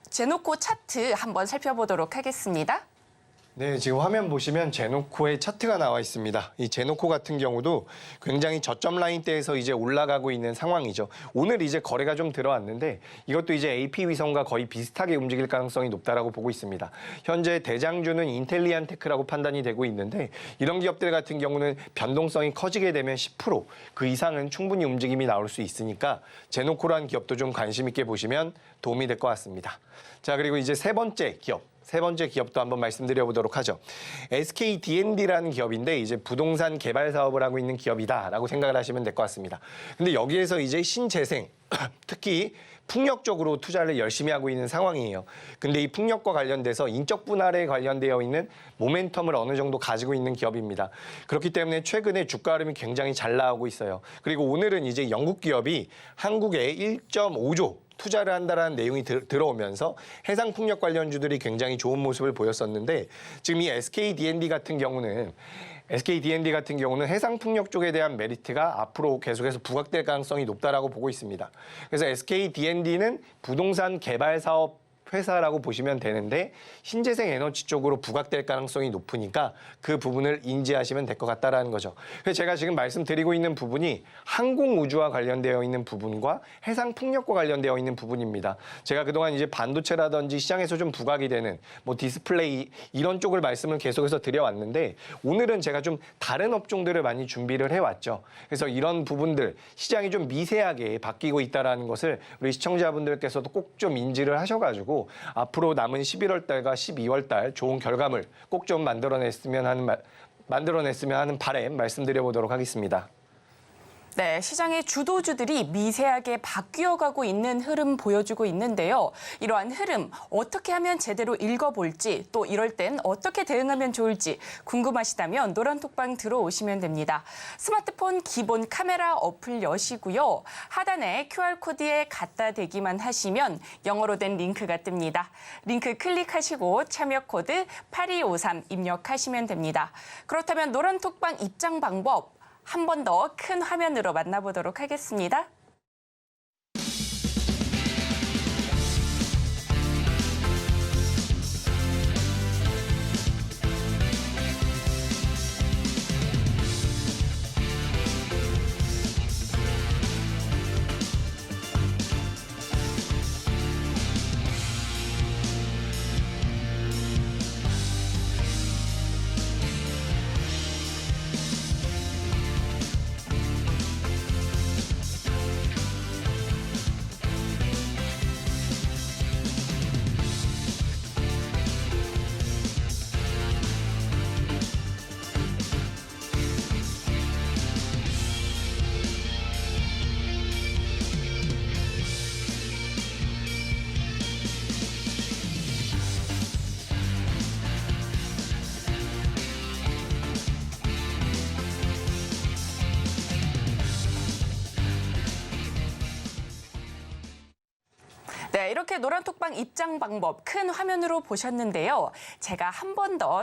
제노코 차트 한번 살펴보도록 하겠습니다. 네, 지금 화면 보시면 제노코의 차트가 나와 있습니다. 이 제노코 같은 경우도 굉장히 저점 라인대에서 이제 올라가고 있는 상황이죠. 오늘 이제 거래가 좀 들어왔는데 이것도 이제 AP위성과 거의 비슷하게 움직일 가능성이 높다라고 보고 있습니다. 현재 대장주는 인텔리안테크라고 판단이 되고 있는데 이런 기업들 같은 경우는 변동성이 커지게 되면 10% 그 이상은 충분히 움직임이 나올 수 있으니까 제노코라는 기업도 좀 관심 있게 보시면 도움이 될 것 같습니다. 자, 그리고 이제 세 번째 기업도 한번 말씀드려 보도록 하죠. SKD&D라는 기업인데 이제 부동산 개발 사업을 하고 있는 기업이다라고 생각을 하시면 될 것 같습니다. 근데 여기에서 이제 신재생, 특히 풍력 쪽으로 투자를 열심히 하고 있는 상황이에요. 근데 이 풍력과 관련돼서 인적 분할에 관련되어 있는 모멘텀을 어느 정도 가지고 있는 기업입니다. 그렇기 때문에 최근에 주가 흐름이 굉장히 잘 나오고 있어요. 그리고 오늘은 이제 영국 기업이 한국에 1.5조 투자를 한다라는 내용이 들어오면서 해상풍력 관련주들이 굉장히 좋은 모습을 보였었는데 지금 이 SKD&D 같은 경우는 해상풍력 쪽에 대한 메리트가 앞으로 계속해서 부각될 가능성이 높다라고 보고 있습니다. 그래서 SKD&D는 부동산 개발 사업 회사라고 보시면 되는데 신재생 에너지 쪽으로 부각될 가능성이 높으니까 그 부분을 인지하시면 될 것 같다라는 거죠. 그래서 제가 지금 말씀드리고 있는 부분이 항공우주와 관련되어 있는 부분과 해상풍력과 관련되어 있는 부분입니다. 제가 그동안 이제 반도체라든지 시장에서 좀 부각이 되는 뭐 디스플레이 이런 쪽을 말씀을 계속해서 드려왔는데 오늘은 제가 좀 다른 업종들을 많이 준비를 해왔죠. 그래서 이런 부분들 시장이 좀 미세하게 바뀌고 있다는 것을 우리 시청자분들께서도 꼭 좀 인지를 하셔가지고 앞으로 남은 11월 달과 12월 달 좋은 결과물 꼭 좀 만들어냈으면 하는 바람 말씀드려 보도록 하겠습니다. 네, 시장의 주도주들이 미세하게 바뀌어가고 있는 흐름 보여주고 있는데요. 이러한 흐름 어떻게 하면 제대로 읽어볼지 또 이럴 땐 어떻게 대응하면 좋을지 궁금하시다면 노란톡방 들어오시면 됩니다. 스마트폰 기본 카메라 어플 여시고요. 하단에 QR코드에 갖다 대기만 하시면 영어로 된 링크가 뜹니다. 링크 클릭하시고 참여코드 8253 입력하시면 됩니다. 그렇다면 노란톡방 입장 방법 한 번 더 큰 화면으로 만나보도록 하겠습니다. 이렇게 노란톡방 입장 방법 큰 화면으로 보셨는데요. 제가 한 번 더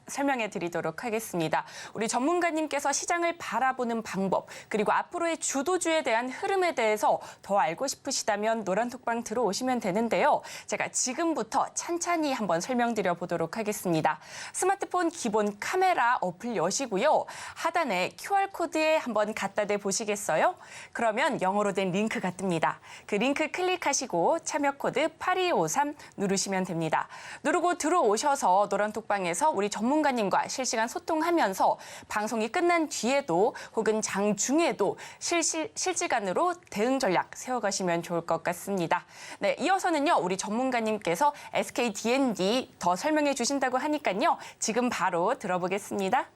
설명해 드리도록 하겠습니다. 우리 전문가님께서 시장을 바라보는 방법, 그리고 앞으로의 주도주에 대한 흐름에 대해서 더 알고 싶으시다면 노란톡방 들어오시면 되는데요. 제가 지금부터 찬찬히 한번 설명드려 보도록 하겠습니다. 스마트폰 기본 카메라 어플 여시고요. 하단에 QR코드에 한번 갖다 대 보시겠어요? 그러면 영어로 된 링크가 뜹니다. 그 링크 클릭하시고 참여 코드 8253 누르시면 됩니다. 누르고 들어오셔서 노란톡방에서 우리 전문가님과 실시간 소통하면서 방송이 끝난 뒤에도 혹은 장중에도 실시간으로 대응 전략 세워가시면 좋을 것 같습니다. 네, 이어서는요, 우리 전문가님께서 SK D&D 더 설명해 주신다고 하니까요. 지금 바로 들어보겠습니다.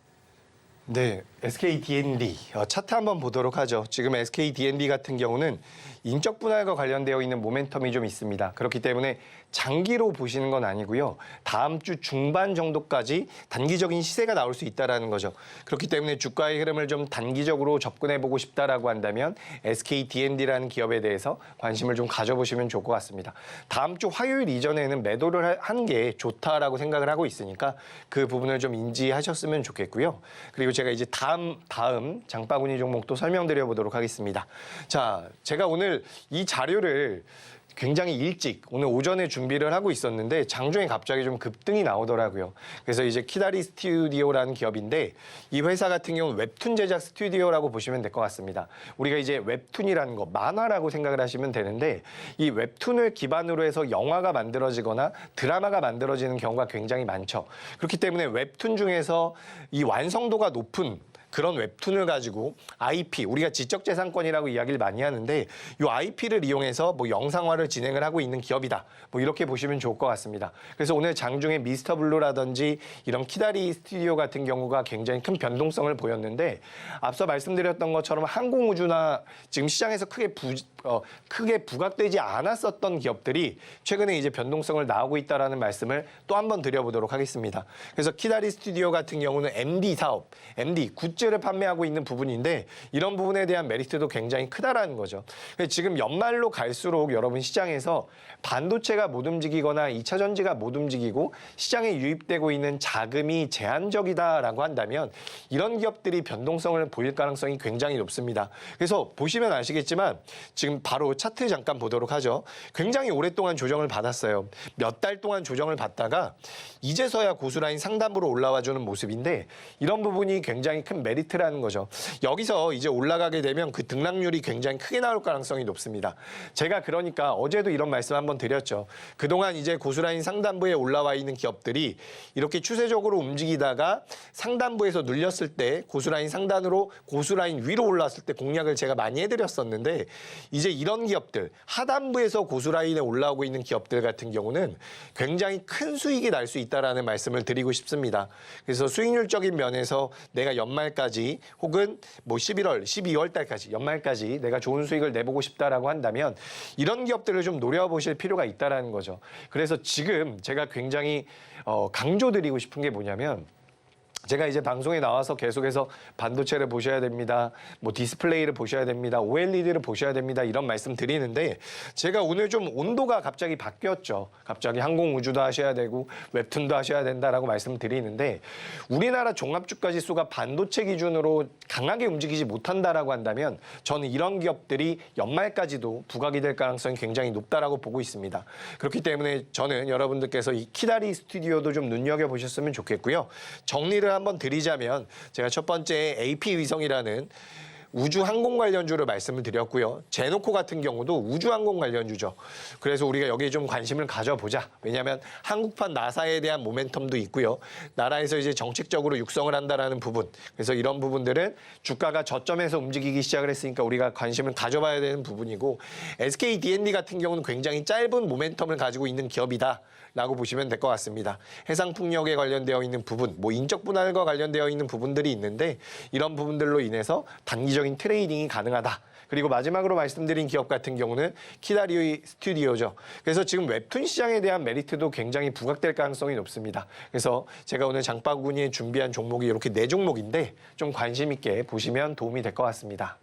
네, SK D&D 차트 한번 보도록 하죠. 지금 SK D&D 같은 경우는 인적 분할과 관련되어 있는 모멘텀이 좀 있습니다. 그렇기 때문에 장기로 보시는 건 아니고요. 다음 주 중반 정도까지 단기적인 시세가 나올 수 있다는 거죠. 그렇기 때문에 주가의 흐름을 좀 단기적으로 접근해보고 싶다라고 한다면 SK D&D라는 기업에 대해서 관심을 좀 가져보시면 좋을 것 같습니다. 다음 주 화요일 이전에는 매도를 하는 게 좋다라고 생각을 하고 있으니까 그 부분을 좀 인지하셨으면 좋겠고요. 그리고 제가 이제 다음 장바구니 종목도 설명드려 보도록 하겠습니다. 자, 제가 오늘 이 자료를 굉장히 일찍 오늘 오전에 준비를 하고 있었는데 장중에 갑자기 좀 급등이 나오더라고요. 그래서 이제 키다리 스튜디오라는 기업인데 이 회사 같은 경우는 웹툰 제작 스튜디오라고 보시면 될 것 같습니다. 우리가 이제 웹툰이라는 거 만화라고 생각을 하시면 되는데 이 웹툰을 기반으로 해서 영화가 만들어지거나 드라마가 만들어지는 경우가 굉장히 많죠. 그렇기 때문에 웹툰 중에서 이 완성도가 높은 그런 웹툰을 가지고 IP, 우리가 지적재산권이라고 이야기를 많이 하는데 이 IP를 이용해서 뭐 영상화를 진행을 하고 있는 기업이다. 뭐 이렇게 보시면 좋을 것 같습니다. 그래서 오늘 장중에 미스터 블루라든지 이런 키다리 스튜디오 같은 경우가 굉장히 큰 변동성을 보였는데 앞서 말씀드렸던 것처럼 항공우주나 지금 시장에서 크게 부각되지 않았었던 기업들이 최근에 이제 변동성을 나오고 있다라는 말씀을 또 한 번 드려보도록 하겠습니다. 그래서 키다리 스튜디오 같은 경우는 MD 사업, MD 굿즈를 판매하고 있는 부분인데 이런 부분에 대한 메리트도 굉장히 크다라는 거죠. 지금 연말로 갈수록 여러분 시장에서 반도체가 못 움직이거나 2차 전지가 못 움직이고 시장에 유입되고 있는 자금이 제한적이다라고 한다면 이런 기업들이 변동성을 보일 가능성이 굉장히 높습니다. 그래서 보시면 아시겠지만 지금 바로 차트 잠깐 보도록 하죠. 굉장히 오랫동안 조정을 받았어요. 몇 달 동안 조정을 받다가 이제서야 고스란히 상단부로 올라와주는 모습인데 이런 부분이 굉장히 큰 메리트라는 거죠. 여기서 이제 올라가게 되면 그 등락률이 굉장히 크게 나올 가능성이 높습니다. 제가 그러니까 어제도 이런 말씀 한번 드렸죠. 그동안 이제 고스란히 상단부에 올라와 있는 기업들이 이렇게 추세적으로 움직이다가 상단부에서 눌렸을 때 고스란히 상단으로 고스란히 위로 올라왔을 때 공략을 제가 많이 해드렸었는데 이제 이런 기업들 하단부에서 고스란히에 올라오고 있는 기업들 같은 경우는 굉장히 큰 수익이 날 수 있다라는 말씀을 드리고 싶습니다. 그래서 수익률적인 면에서 내가 연말까지 혹은 뭐 11월, 12월 달까지 연말까지 내가 좋은 수익을 내보고 싶다라고 한다면 이런 기업들을 좀 노려보실 필요가 있다라는 거죠. 그래서 지금 제가 굉장히 강조드리고 싶은 게 뭐냐면 제가 이제 방송에 나와서 계속해서 반도체를 보셔야 됩니다. 뭐 디스플레이를 보셔야 됩니다. OLED를 보셔야 됩니다. 이런 말씀 드리는데 제가 오늘 좀 온도가 갑자기 바뀌었죠. 갑자기 항공우주도 하셔야 되고 웹툰도 하셔야 된다라고 말씀드리는데 우리나라 종합주가지수가 반도체 기준으로 강하게 움직이지 못한다라고 한다면 저는 이런 기업들이 연말까지도 부각이 될 가능성이 굉장히 높다라고 보고 있습니다. 그렇기 때문에 저는 여러분들께서 이 키다리 스튜디오도 좀 눈여겨보셨으면 좋겠고요. 정리를 한번 드리자면 제가 첫 번째 AP 위성이라는 우주 항공 관련주를 말씀을 드렸고요. 제노코 같은 경우도 우주 항공 관련주죠. 그래서 우리가 여기에 좀 관심을 가져보자. 왜냐하면 한국판 나사에 대한 모멘텀도 있고요. 나라에서 이제 정책적으로 육성을 한다라는 부분. 그래서 이런 부분들은 주가가 저점에서 움직이기 시작을 했으니까 우리가 관심을 가져봐야 되는 부분이고 SK D&D 같은 경우는 굉장히 짧은 모멘텀을 가지고 있는 기업이다. 라고 보시면 될 것 같습니다. 해상풍력에 관련되어 있는 부분, 뭐 인적 분할과 관련되어 있는 부분들이 있는데 이런 부분들로 인해서 단기적인 트레이딩이 가능하다. 그리고 마지막으로 말씀드린 기업 같은 경우는 키다리 스튜디오죠. 그래서 지금 웹툰 시장에 대한 메리트도 굉장히 부각될 가능성이 높습니다. 그래서 제가 오늘 장바구니에 준비한 종목이 이렇게 4종목인데 좀 관심 있게 보시면 도움이 될 것 같습니다.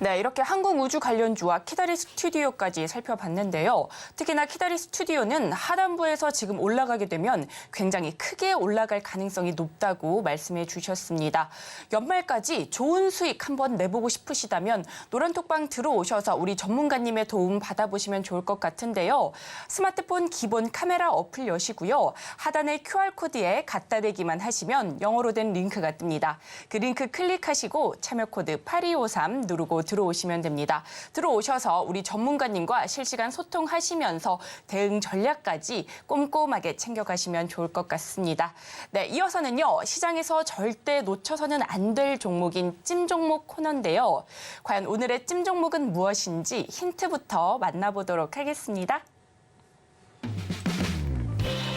네, 이렇게 항공우주 관련주와 키다리 스튜디오까지 살펴봤는데요. 특히나 키다리 스튜디오는 하단부에서 지금 올라가게 되면 굉장히 크게 올라갈 가능성이 높다고 말씀해 주셨습니다. 연말까지 좋은 수익 한번 내보고 싶으시다면 노란톡방 들어오셔서 우리 전문가님의 도움 받아보시면 좋을 것 같은데요. 스마트폰 기본 카메라 어플 여시고요. 하단의 QR코드에 갖다 대기만 하시면 영어로 된 링크가 뜹니다. 그 링크 클릭하시고 참여 코드 8253 누르고 들어오시면 됩니다. 들어오셔서 우리 전문가님과 실시간 소통하시면서 대응 전략까지 꼼꼼하게 챙겨가시면 좋을 것 같습니다. 네, 이어서는요. 시장에서 절대 놓쳐서는 안 될 종목인 찜 종목 코너인데요. 과연 오늘의 찜 종목은 무엇인지 힌트부터 만나보도록 하겠습니다.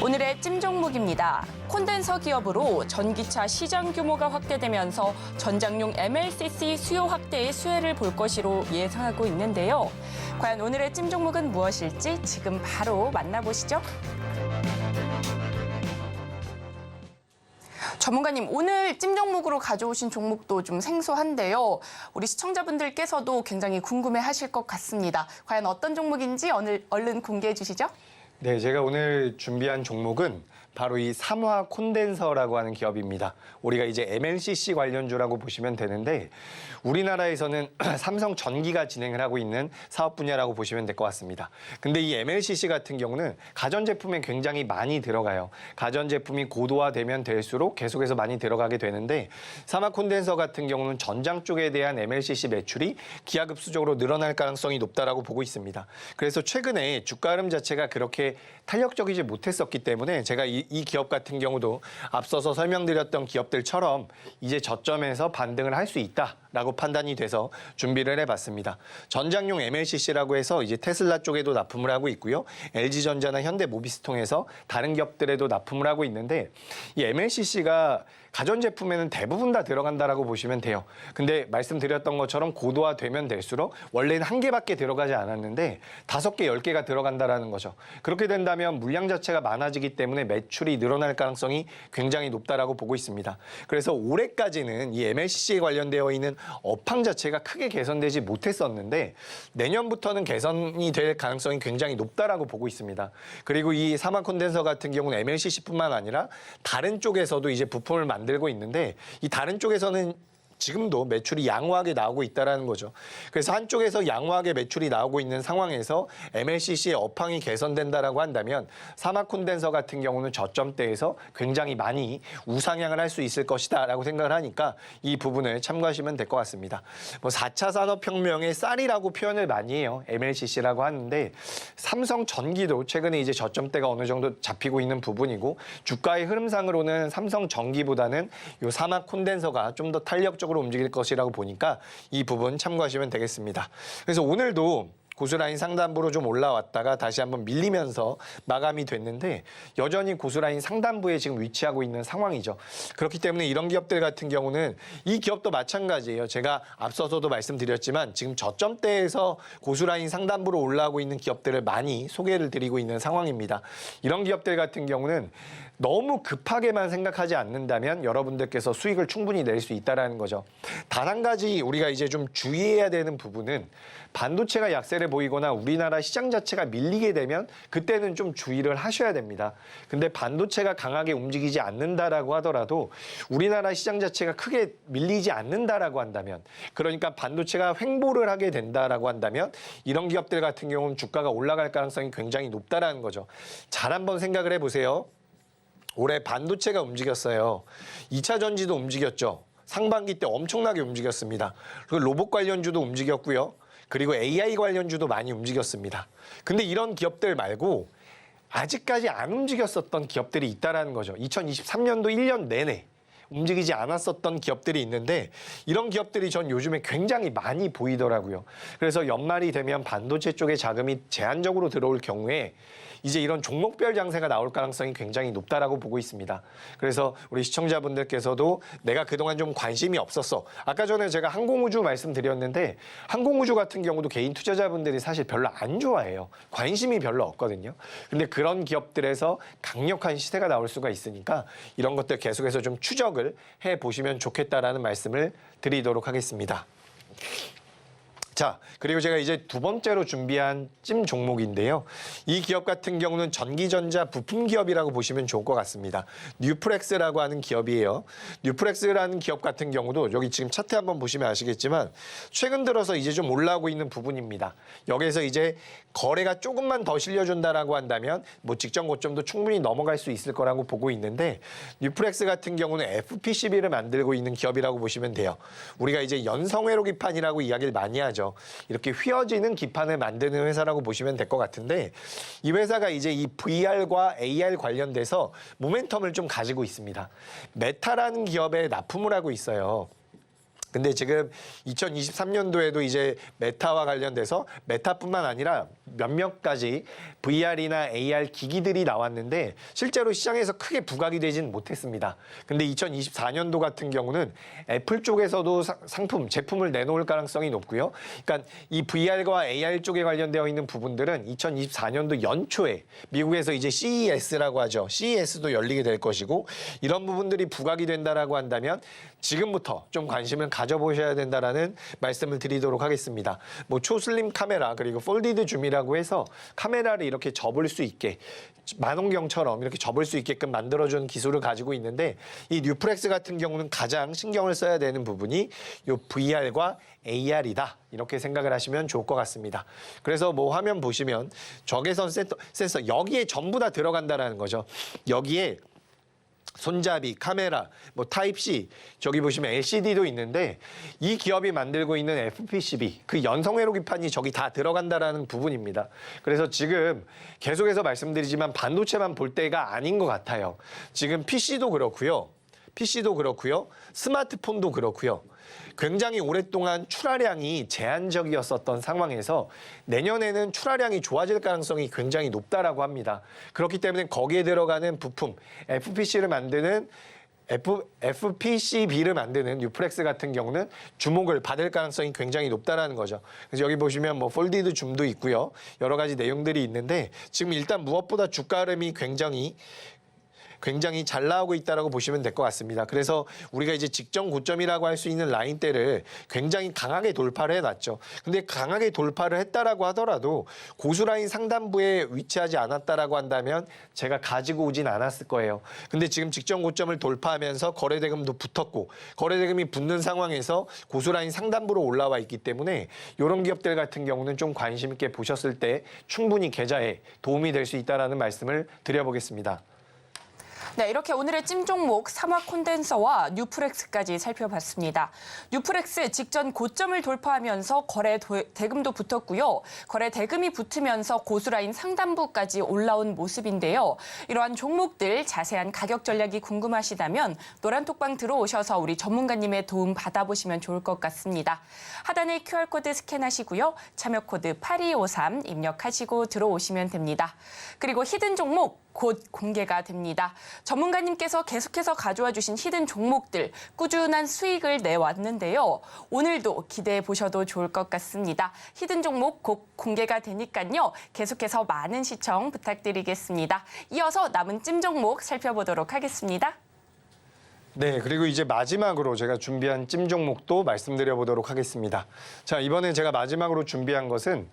오늘의 찜 종목입니다. 콘덴서 기업으로 전기차 시장 규모가 확대되면서 전장용 MLCC 수요 확대의 수혜를 볼 것으로 예상하고 있는데요. 과연 오늘의 찜 종목은 무엇일지 지금 바로 만나보시죠. 전문가님, 오늘 찜 종목으로 가져오신 종목도 좀 생소한데요. 우리 시청자분들께서도 굉장히 궁금해하실 것 같습니다. 과연 어떤 종목인지 얼른 공개해 주시죠. 네, 제가 오늘 준비한 종목은 바로 이 삼화 콘덴서라고 하는 기업입니다. 우리가 이제 MLCC 관련주라고 보시면 되는데 우리나라에서는 삼성 전기가 진행을 하고 있는 사업 분야라고 보시면 될 것 같습니다. 근데 이 MLCC 같은 경우는 가전제품에 굉장히 많이 들어가요. 가전제품이 고도화되면 될수록 계속해서 많이 들어가게 되는데 삼화 콘덴서 같은 경우는 전장 쪽에 대한 MLCC 매출이 기하급수적으로 늘어날 가능성이 높다라고 보고 있습니다. 그래서 최근에 주가 흐름 자체가 그렇게 탄력적이지 못했었기 때문에 제가 이 기업 같은 경우도 앞서서 설명드렸던 기업들처럼 이제 저점에서 반등을 할 수 있다라고 판단이 돼서 준비를 해봤습니다. 전장용 MLCC라고 해서 이제 테슬라 쪽에도 납품을 하고 있고요. LG전자나 현대모비스통에서 다른 기업들에도 납품을 하고 있는데 이 MLCC가 가전제품에는 대부분 다 들어간다라고 보시면 돼요. 근데 말씀드렸던 것처럼 고도화되면 될수록 원래는 한 개밖에 들어가지 않았는데 5개, 10개가 들어간다라는 거죠. 그렇게 된다면 물량 자체가 많아지기 때문에 매출이 늘어날 가능성이 굉장히 높다라고 보고 있습니다. 그래서 올해까지는 이 MLCC에 관련되어 있는 업황 자체가 크게 개선되지 못했었는데 내년부터는 개선이 될 가능성이 굉장히 높다라고 보고 있습니다. 그리고 이 삼화 콘덴서 같은 경우는 MLCC뿐만 아니라 다른 쪽에서도 이제 부품을 만들고 있는데 이 다른 쪽에서는 지금도 매출이 양호하게 나오고 있다는 거죠. 그래서 한쪽에서 양호하게 매출이 나오고 있는 상황에서 MLCC의 업황이 개선된다라고 한다면 삼화 콘덴서 같은 경우는 저점대에서 굉장히 많이 우상향을 할 수 있을 것이다라고 생각을 하니까 이 부분을 참고하시면 될 것 같습니다. 뭐 4차 산업혁명의 쌀이라고 표현을 많이 해요. MLCC라고 하는데 삼성전기도 최근에 이제 저점대가 어느 정도 잡히고 있는 부분이고 주가의 흐름상으로는 삼성전기보다는 이 삼화 콘덴서가 좀 더 탄력적으로 움직일 것이라고 보니까 이 부분 참고하시면 되겠습니다. 그래서 오늘도 고수라인 상단부로 좀 올라왔다가 다시 한번 밀리면서 마감이 됐는데 여전히 고수라인 상단부에 지금 위치하고 있는 상황이죠. 그렇기 때문에 이런 기업들 같은 경우는 이 기업도 마찬가지예요. 제가 앞서서도 말씀드렸지만 지금 저점대에서 고수라인 상단부로 올라오고 있는 기업들을 많이 소개를 드리고 있는 상황입니다. 이런 기업들 같은 경우는 너무 급하게만 생각하지 않는다면 여러분들께서 수익을 충분히 낼 수 있다는 거죠. 단 한 가지 우리가 이제 좀 주의해야 되는 부분은 반도체가 약세를 보이거나 우리나라 시장 자체가 밀리게 되면 그때는 좀 주의를 하셔야 됩니다. 근데 반도체가 강하게 움직이지 않는다라고 하더라도 우리나라 시장 자체가 크게 밀리지 않는다라고 한다면 그러니까 반도체가 횡보를 하게 된다라고 한다면 이런 기업들 같은 경우는 주가가 올라갈 가능성이 굉장히 높다라는 거죠. 잘 한번 생각을 해보세요. 올해 반도체가 움직였어요. 2차 전지도 움직였죠. 상반기 때 엄청나게 움직였습니다. 그리고 로봇 관련주도 움직였고요. 그리고 AI 관련주도 많이 움직였습니다. 근데 이런 기업들 말고 아직까지 안 움직였었던 기업들이 있다는 거죠. 2023년도 1년 내내 움직이지 않았었던 기업들이 있는데 이런 기업들이 전 요즘에 굉장히 많이 보이더라고요. 그래서 연말이 되면 반도체 쪽에 자금이 제한적으로 들어올 경우에 이제 이런 종목별 장세가 나올 가능성이 굉장히 높다라고 보고 있습니다. 그래서 우리 시청자분들께서도 내가 그동안 좀 관심이 없었어. 아까 전에 제가 항공우주 말씀드렸는데 항공우주 같은 경우도 개인 투자자분들이 사실 별로 안 좋아해요. 관심이 별로 없거든요. 근데 그런 기업들에서 강력한 시세가 나올 수가 있으니까 이런 것들 계속해서 좀 추적을 해보시면 좋겠다라는 말씀을 드리도록 하겠습니다. 자, 그리고 제가 이제 두 번째로 준비한 찜 종목인데요. 이 기업 같은 경우는 전기전자 부품 기업이라고 보시면 좋을 것 같습니다. 뉴프렉스라고 하는 기업이에요. 뉴프렉스라는 기업 같은 경우도 여기 지금 차트 한번 보시면 아시겠지만 최근 들어서 이제 좀 올라오고 있는 부분입니다. 여기에서 이제 거래가 조금만 더 실려준다라고 한다면 뭐 직전 고점도 충분히 넘어갈 수 있을 거라고 보고 있는데 뉴프렉스 같은 경우는 FPCB를 만들고 있는 기업이라고 보시면 돼요. 우리가 이제 연성회로 기판이라고 이야기를 많이 하죠. 이렇게 휘어지는 기판을 만드는 회사라고 보시면 될 것 같은데 이 회사가 이제 이 VR과 AR 관련돼서 모멘텀을 좀 가지고 있습니다. 메타라는 기업에 납품을 하고 있어요. 근데 지금 2023년도에도 이제 메타와 관련돼서 메타뿐만 아니라 몇몇 가지 VR이나 AR 기기들이 나왔는데 실제로 시장에서 크게 부각이 되지는 못했습니다. 근데 2024년도 같은 경우는 애플 쪽에서도 상품, 제품을 내놓을 가능성이 높고요. 그러니까 이 VR과 AR 쪽에 관련되어 있는 부분들은 2024년도 연초에 미국에서 이제 CES라고 하죠. CES도 열리게 될 것이고 이런 부분들이 부각이 된다라고 한다면 지금부터 좀 관심을 가져보셔야 된다라는 말씀을 드리도록 하겠습니다. 뭐 초슬림 카메라 그리고 폴디드 줌이라고 해서 카메라를 이렇게 접을 수 있게 만원경처럼 이렇게 접을 수 있게끔 만들어주는 기술을 가지고 있는데 이 뉴프렉스 같은 경우는 가장 신경을 써야 되는 부분이 이 VR과 AR이다. 이렇게 생각을 하시면 좋을 것 같습니다. 그래서 뭐 화면 보시면 적외선 센서 여기에 전부 다 들어간다라는 거죠. 여기에 손잡이, 카메라, 뭐 타입C, 저기 보시면 LCD도 있는데 이 기업이 만들고 있는 FPCB, 그 연성회로 기판이 저기 다 들어간다라는 부분입니다. 그래서 지금 계속해서 말씀드리지만 반도체만 볼 때가 아닌 것 같아요. 지금 PC도 그렇고요. 스마트폰도 그렇고요. 굉장히 오랫동안 출하량이 제한적이었었던 상황에서 내년에는 출하량이 좋아질 가능성이 굉장히 높다라고 합니다. 그렇기 때문에 거기에 들어가는 부품, FPCB를 만드는 뉴프렉스 같은 경우는 주목을 받을 가능성이 굉장히 높다라는 거죠. 그래서 여기 보시면 뭐 폴디드 줌도 있고요. 여러 가지 내용들이 있는데 지금 일단 무엇보다 주가 흐름이 굉장히 잘 나오고 있다라고 보시면 될 것 같습니다. 그래서 우리가 이제 직전 고점이라고 할 수 있는 라인대를 굉장히 강하게 돌파를 해놨죠. 근데 강하게 돌파를 했다라고 하더라도 고수라인 상단부에 위치하지 않았다라고 한다면 제가 가지고 오진 않았을 거예요. 근데 지금 직전 고점을 돌파하면서 거래대금도 붙었고 거래대금이 붙는 상황에서 고수라인 상단부로 올라와 있기 때문에 이런 기업들 같은 경우는 좀 관심 있게 보셨을 때 충분히 계좌에 도움이 될 수 있다라는 말씀을 드려보겠습니다. 네, 이렇게 오늘의 찜 종목 삼화 콘덴서와 뉴프렉스까지 살펴봤습니다. 뉴프렉스 직전 고점을 돌파하면서 거래 대금도 붙었고요. 거래 대금이 붙으면서 고수라인 상단부까지 올라온 모습인데요. 이러한 종목들 자세한 가격 전략이 궁금하시다면 노란톡방 들어오셔서 우리 전문가님의 도움 받아보시면 좋을 것 같습니다. 하단에 QR코드 스캔하시고요. 참여 코드 8253 입력하시고 들어오시면 됩니다. 그리고 히든 종목 곧 공개가 됩니다. 전문가님께서 계속해서 가져와 주신 히든 종목들 꾸준한 수익을 내왔는데요. 오늘도 기대해 보셔도 좋을 것 같습니다. 히든 종목 곧 공개가 되니까요. 계속해서 많은 시청 부탁드리겠습니다. 이어서 남은 찜 종목 살펴보도록 하겠습니다. 네, 그리고 이제 마지막으로 제가 준비한 찜 종목도 말씀드려보도록 하겠습니다. 자, 이번에 제가 마지막으로 준비한 것은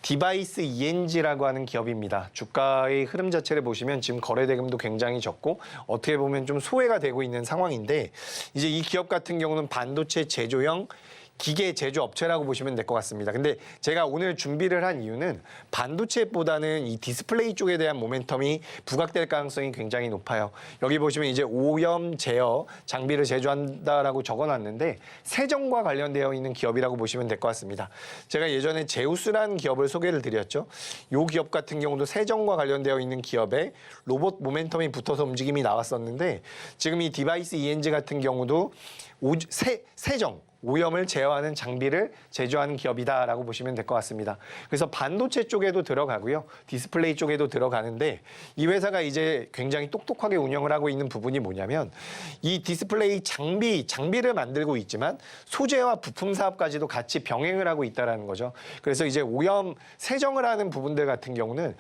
디바이스 ENG라고 하는 기업입니다. 주가의 흐름 자체를 보시면 지금 거래 대금도 굉장히 적고 어떻게 보면 좀 소외가 되고 있는 상황인데 이제 이 기업 같은 경우는 반도체 제조형 기계 제조업체라고 보시면 될 것 같습니다. 근데 제가 오늘 준비를 한 이유는 반도체보다는 이 디스플레이 쪽에 대한 모멘텀이 부각될 가능성이 굉장히 높아요. 여기 보시면 이제 오염 제어 장비를 제조한다라고 적어놨는데 세정과 관련되어 있는 기업이라고 보시면 될 것 같습니다. 제가 예전에 제우스라는 기업을 소개를 드렸죠. 이 기업 같은 경우도 세정과 관련되어 있는 기업에 로봇 모멘텀이 붙어서 움직임이 나왔었는데 지금 이 디바이스 ENG 같은 경우도 세정 오염을 제어하는 장비를 제조하는 기업이다라고 보시면 될 것 같습니다. 그래서 반도체 쪽에도 들어가고요. 디스플레이 쪽에도 들어가는데 이 회사가 이제 굉장히 똑똑하게 운영을 하고 있는 부분이 뭐냐면 이 디스플레이 장비를 만들고 있지만 소재와 부품 사업까지도 같이 병행을 하고 있다라는 거죠. 그래서 이제 오염 세정을 하는 부분들 같은 경우는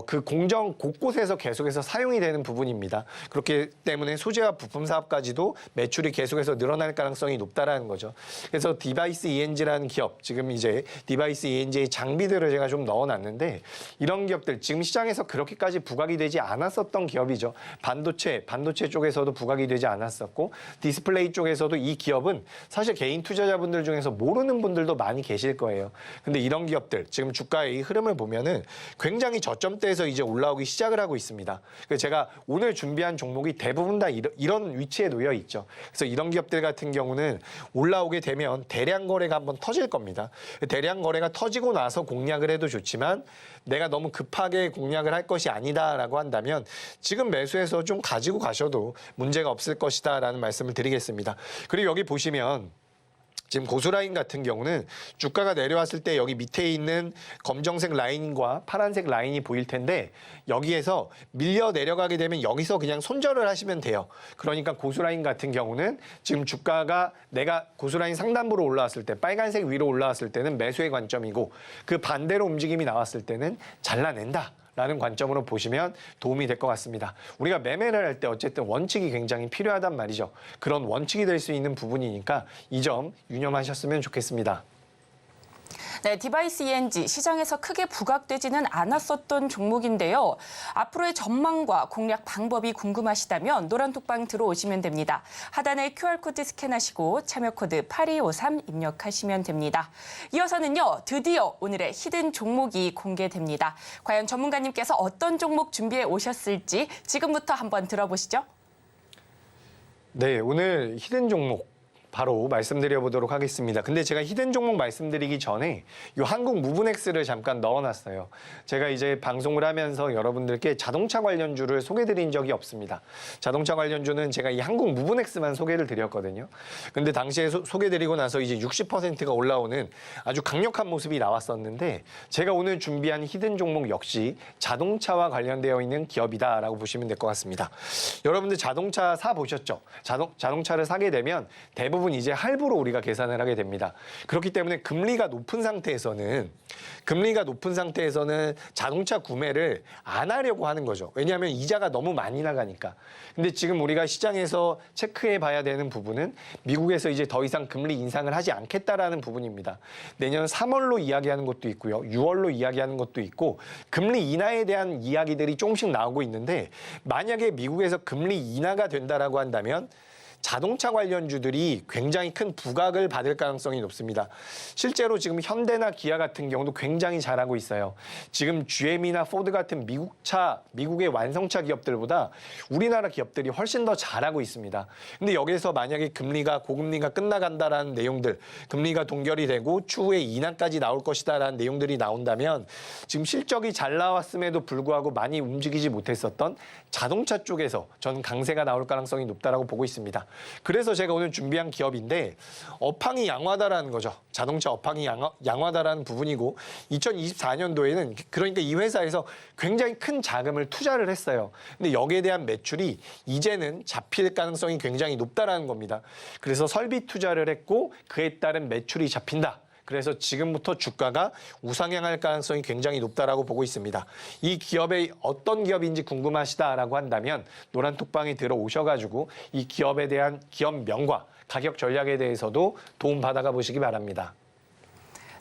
그 공정 곳곳에서 계속해서 사용이 되는 부분입니다. 그렇기 때문에 소재와 부품 사업까지도 매출이 계속해서 늘어날 가능성이 높다라는 거죠. 그래서 디바이스 ENG라는 기업, 지금 이제 디바이스 ENG의 장비들을 제가 좀 넣어놨는데 이런 기업들 지금 시장에서 그렇게까지 부각이 되지 않았었던 기업이죠. 반도체 쪽에서도 부각이 되지 않았었고 디스플레이 쪽에서도 이 기업은 사실 개인 투자자분들 중에서 모르는 분들도 많이 계실 거예요. 근데 이런 기업들 지금 주가의 이 흐름을 보면은 굉장히 저점대에서 이제 올라오기 시작을 하고 있습니다. 그래서 제가 오늘 준비한 종목이 대부분 다 이런 위치에 놓여 있죠. 그래서 이런 기업들 같은 경우는 올라오게 되면 대량 거래가 한번 터질 겁니다. 대량 거래가 터지고 나서 공략을 해도 좋지만 내가 너무 급하게 공략을 할 것이 아니다라고 한다면 지금 매수해서 좀 가지고 가셔도 문제가 없을 것이다라는 말씀을 드리겠습니다. 그리고 여기 보시면 지금 고수라인 같은 경우는 주가가 내려왔을 때 여기 밑에 있는 검정색 라인과 파란색 라인이 보일 텐데 여기에서 밀려 내려가게 되면 여기서 그냥 손절을 하시면 돼요. 그러니까 고수라인 같은 경우는 지금 주가가 내가 고수라인 상단부로 올라왔을 때 빨간색 위로 올라왔을 때는 매수의 관점이고 그 반대로 움직임이 나왔을 때는 잘라낸다. 라는 관점으로 보시면 도움이 될 것 같습니다. 우리가 매매를 할 때 어쨌든 원칙이 굉장히 필요하단 말이죠. 그런 원칙이 될 수 있는 부분이니까 이 점 유념하셨으면 좋겠습니다. 네, 디바이스 ENG 시장에서 크게 부각되지는 않았었던 종목인데요. 앞으로의 전망과 공략 방법이 궁금하시다면 노란톡방 들어오시면 됩니다. 하단에 QR코드 스캔하시고 참여 코드 8253 입력하시면 됩니다. 이어서는요, 드디어 오늘의 히든 종목이 공개됩니다. 과연 전문가님께서 어떤 종목 준비해 오셨을지 지금부터 한번 들어보시죠. 네, 오늘 히든 종목 바로 말씀드려 보도록 하겠습니다. 근데 제가 히든 종목 말씀드리기 전에 이 한국 무브넥스를 잠깐 넣어놨어요. 제가 이제 방송을 하면서 여러분들께 자동차 관련주를 소개드린 적이 없습니다. 자동차 관련주는 제가 이 한국 무브넥스만 소개를 드렸거든요. 근데 당시에 소개드리고 나서 이제 60%가 올라오는 아주 강력한 모습이 나왔었는데 제가 오늘 준비한 히든 종목 역시 자동차와 관련되어 있는 기업이다라고 보시면 될 것 같습니다. 여러분들 자동차 사 보셨죠? 자동차를 사게 되면 대부분 이제 할부로 우리가 계산을 하게 됩니다. 그렇기 때문에 금리가 높은 상태에서는 자동차 구매를 안 하려고 하는 거죠. 왜냐하면 이자가 너무 많이 나가니까. 근데 지금 우리가 시장에서 체크해 봐야 되는 부분은 미국에서 이제 더 이상 금리 인상을 하지 않겠다라는 부분입니다. 내년 3월로 이야기하는 것도 있고요. 6월로 이야기하는 것도 있고 금리 인하에 대한 이야기들이 조금씩 나오고 있는데 만약에 미국에서 금리 인하가 된다라고 한다면 자동차 관련주들이 굉장히 큰 부각을 받을 가능성이 높습니다. 실제로 지금 현대나 기아 같은 경우도 굉장히 잘하고 있어요. 지금 GM이나 포드 같은 미국의 완성차 기업들보다 우리나라 기업들이 훨씬 더 잘하고 있습니다. 근데 여기서 만약에 고금리가 끝나간다라는 내용들, 금리가 동결이 되고 추후에 인하까지 나올 것이다라는 내용들이 나온다면 지금 실적이 잘 나왔음에도 불구하고 많이 움직이지 못했었던 자동차 쪽에서 저는 강세가 나올 가능성이 높다라고 보고 있습니다. 그래서 제가 오늘 준비한 기업인데 업황이 양호하다라는 거죠. 자동차 업황이 양호하다라는 부분이고 2024년도에는 그러니까 이 회사에서 굉장히 큰 자금을 투자를 했어요. 근데 여기에 대한 매출이 이제는 잡힐 가능성이 굉장히 높다라는 겁니다. 그래서 설비 투자를 했고 그에 따른 매출이 잡힌다. 그래서 지금부터 주가가 우상향할 가능성이 굉장히 높다라고 보고 있습니다. 이 기업의 어떤 기업인지 궁금하시다라고 한다면 노란톡방에 들어오셔가지고 이 기업에 대한 기업명과 가격 전략에 대해서도 도움 받아가 보시기 바랍니다.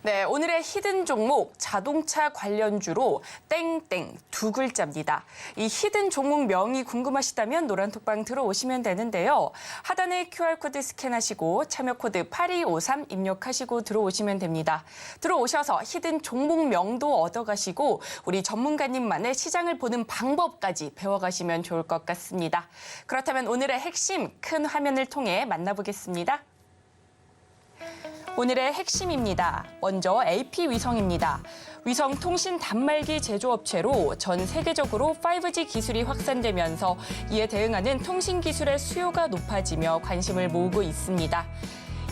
네, 오늘의 히든 종목 자동차 관련주로 땡땡 두 글자입니다. 이 히든 종목 명이 궁금하시다면 노란톡방 들어오시면 되는데요. 하단에 QR코드 스캔하시고 참여 코드 8253 입력하시고 들어오시면 됩니다. 들어오셔서 히든 종목 명도 얻어가시고 우리 전문가님만의 시장을 보는 방법까지 배워가시면 좋을 것 같습니다. 그렇다면 오늘의 핵심 큰 화면을 통해 만나보겠습니다. 오늘의 핵심입니다. 먼저 AP위성입니다. 위성 통신 단말기 제조업체로 전 세계적으로 5G 기술이 확산되면서 이에 대응하는 통신 기술의 수요가 높아지며 관심을 모으고 있습니다.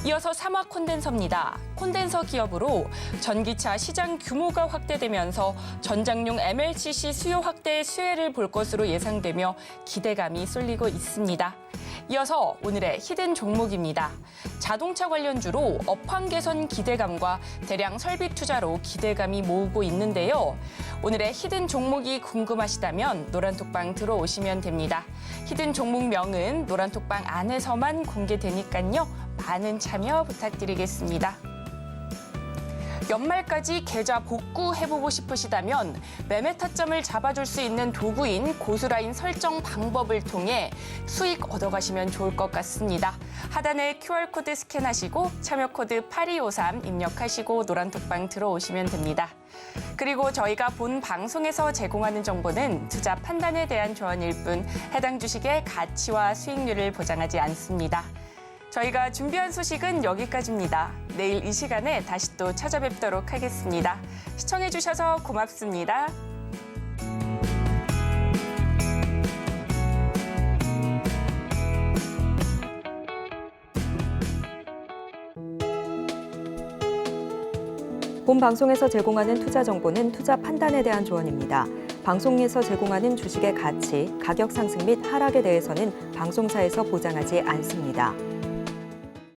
이어서 삼화 콘덴서입니다. 콘덴서 기업으로 전기차 시장 규모가 확대되면서 전장용 MLCC 수요 확대의 수혜를 볼 것으로 예상되며 기대감이 쏠리고 있습니다. 이어서 오늘의 히든 종목입니다. 자동차 관련주로 업황 개선 기대감과 대량 설비 투자로 기대감이 모으고 있는데요. 오늘의 히든 종목이 궁금하시다면 노란톡방 들어오시면 됩니다. 히든 종목명은 노란톡방 안에서만 공개되니까요. 많은 참여 부탁드리겠습니다. 연말까지 계좌 복구해보고 싶으시다면 매매 타점을 잡아줄 수 있는 도구인 고수라인 설정 방법을 통해 수익 얻어가시면 좋을 것 같습니다. 하단에 QR코드 스캔하시고 참여 코드 8253 입력하시고 노란톡방 들어오시면 됩니다. 그리고 저희가 본 방송에서 제공하는 정보는 투자 판단에 대한 조언일 뿐 해당 주식의 가치와 수익률을 보장하지 않습니다. 저희가 준비한 소식은 여기까지입니다. 내일 이 시간에 다시 또 찾아뵙도록 하겠습니다. 시청해주셔서 고맙습니다. 본 방송에서 제공하는 투자 정보는 투자 판단에 대한 조언입니다. 방송에서 제공하는 주식의 가치, 가격 상승 및 하락에 대해서는 방송사에서 보장하지 않습니다.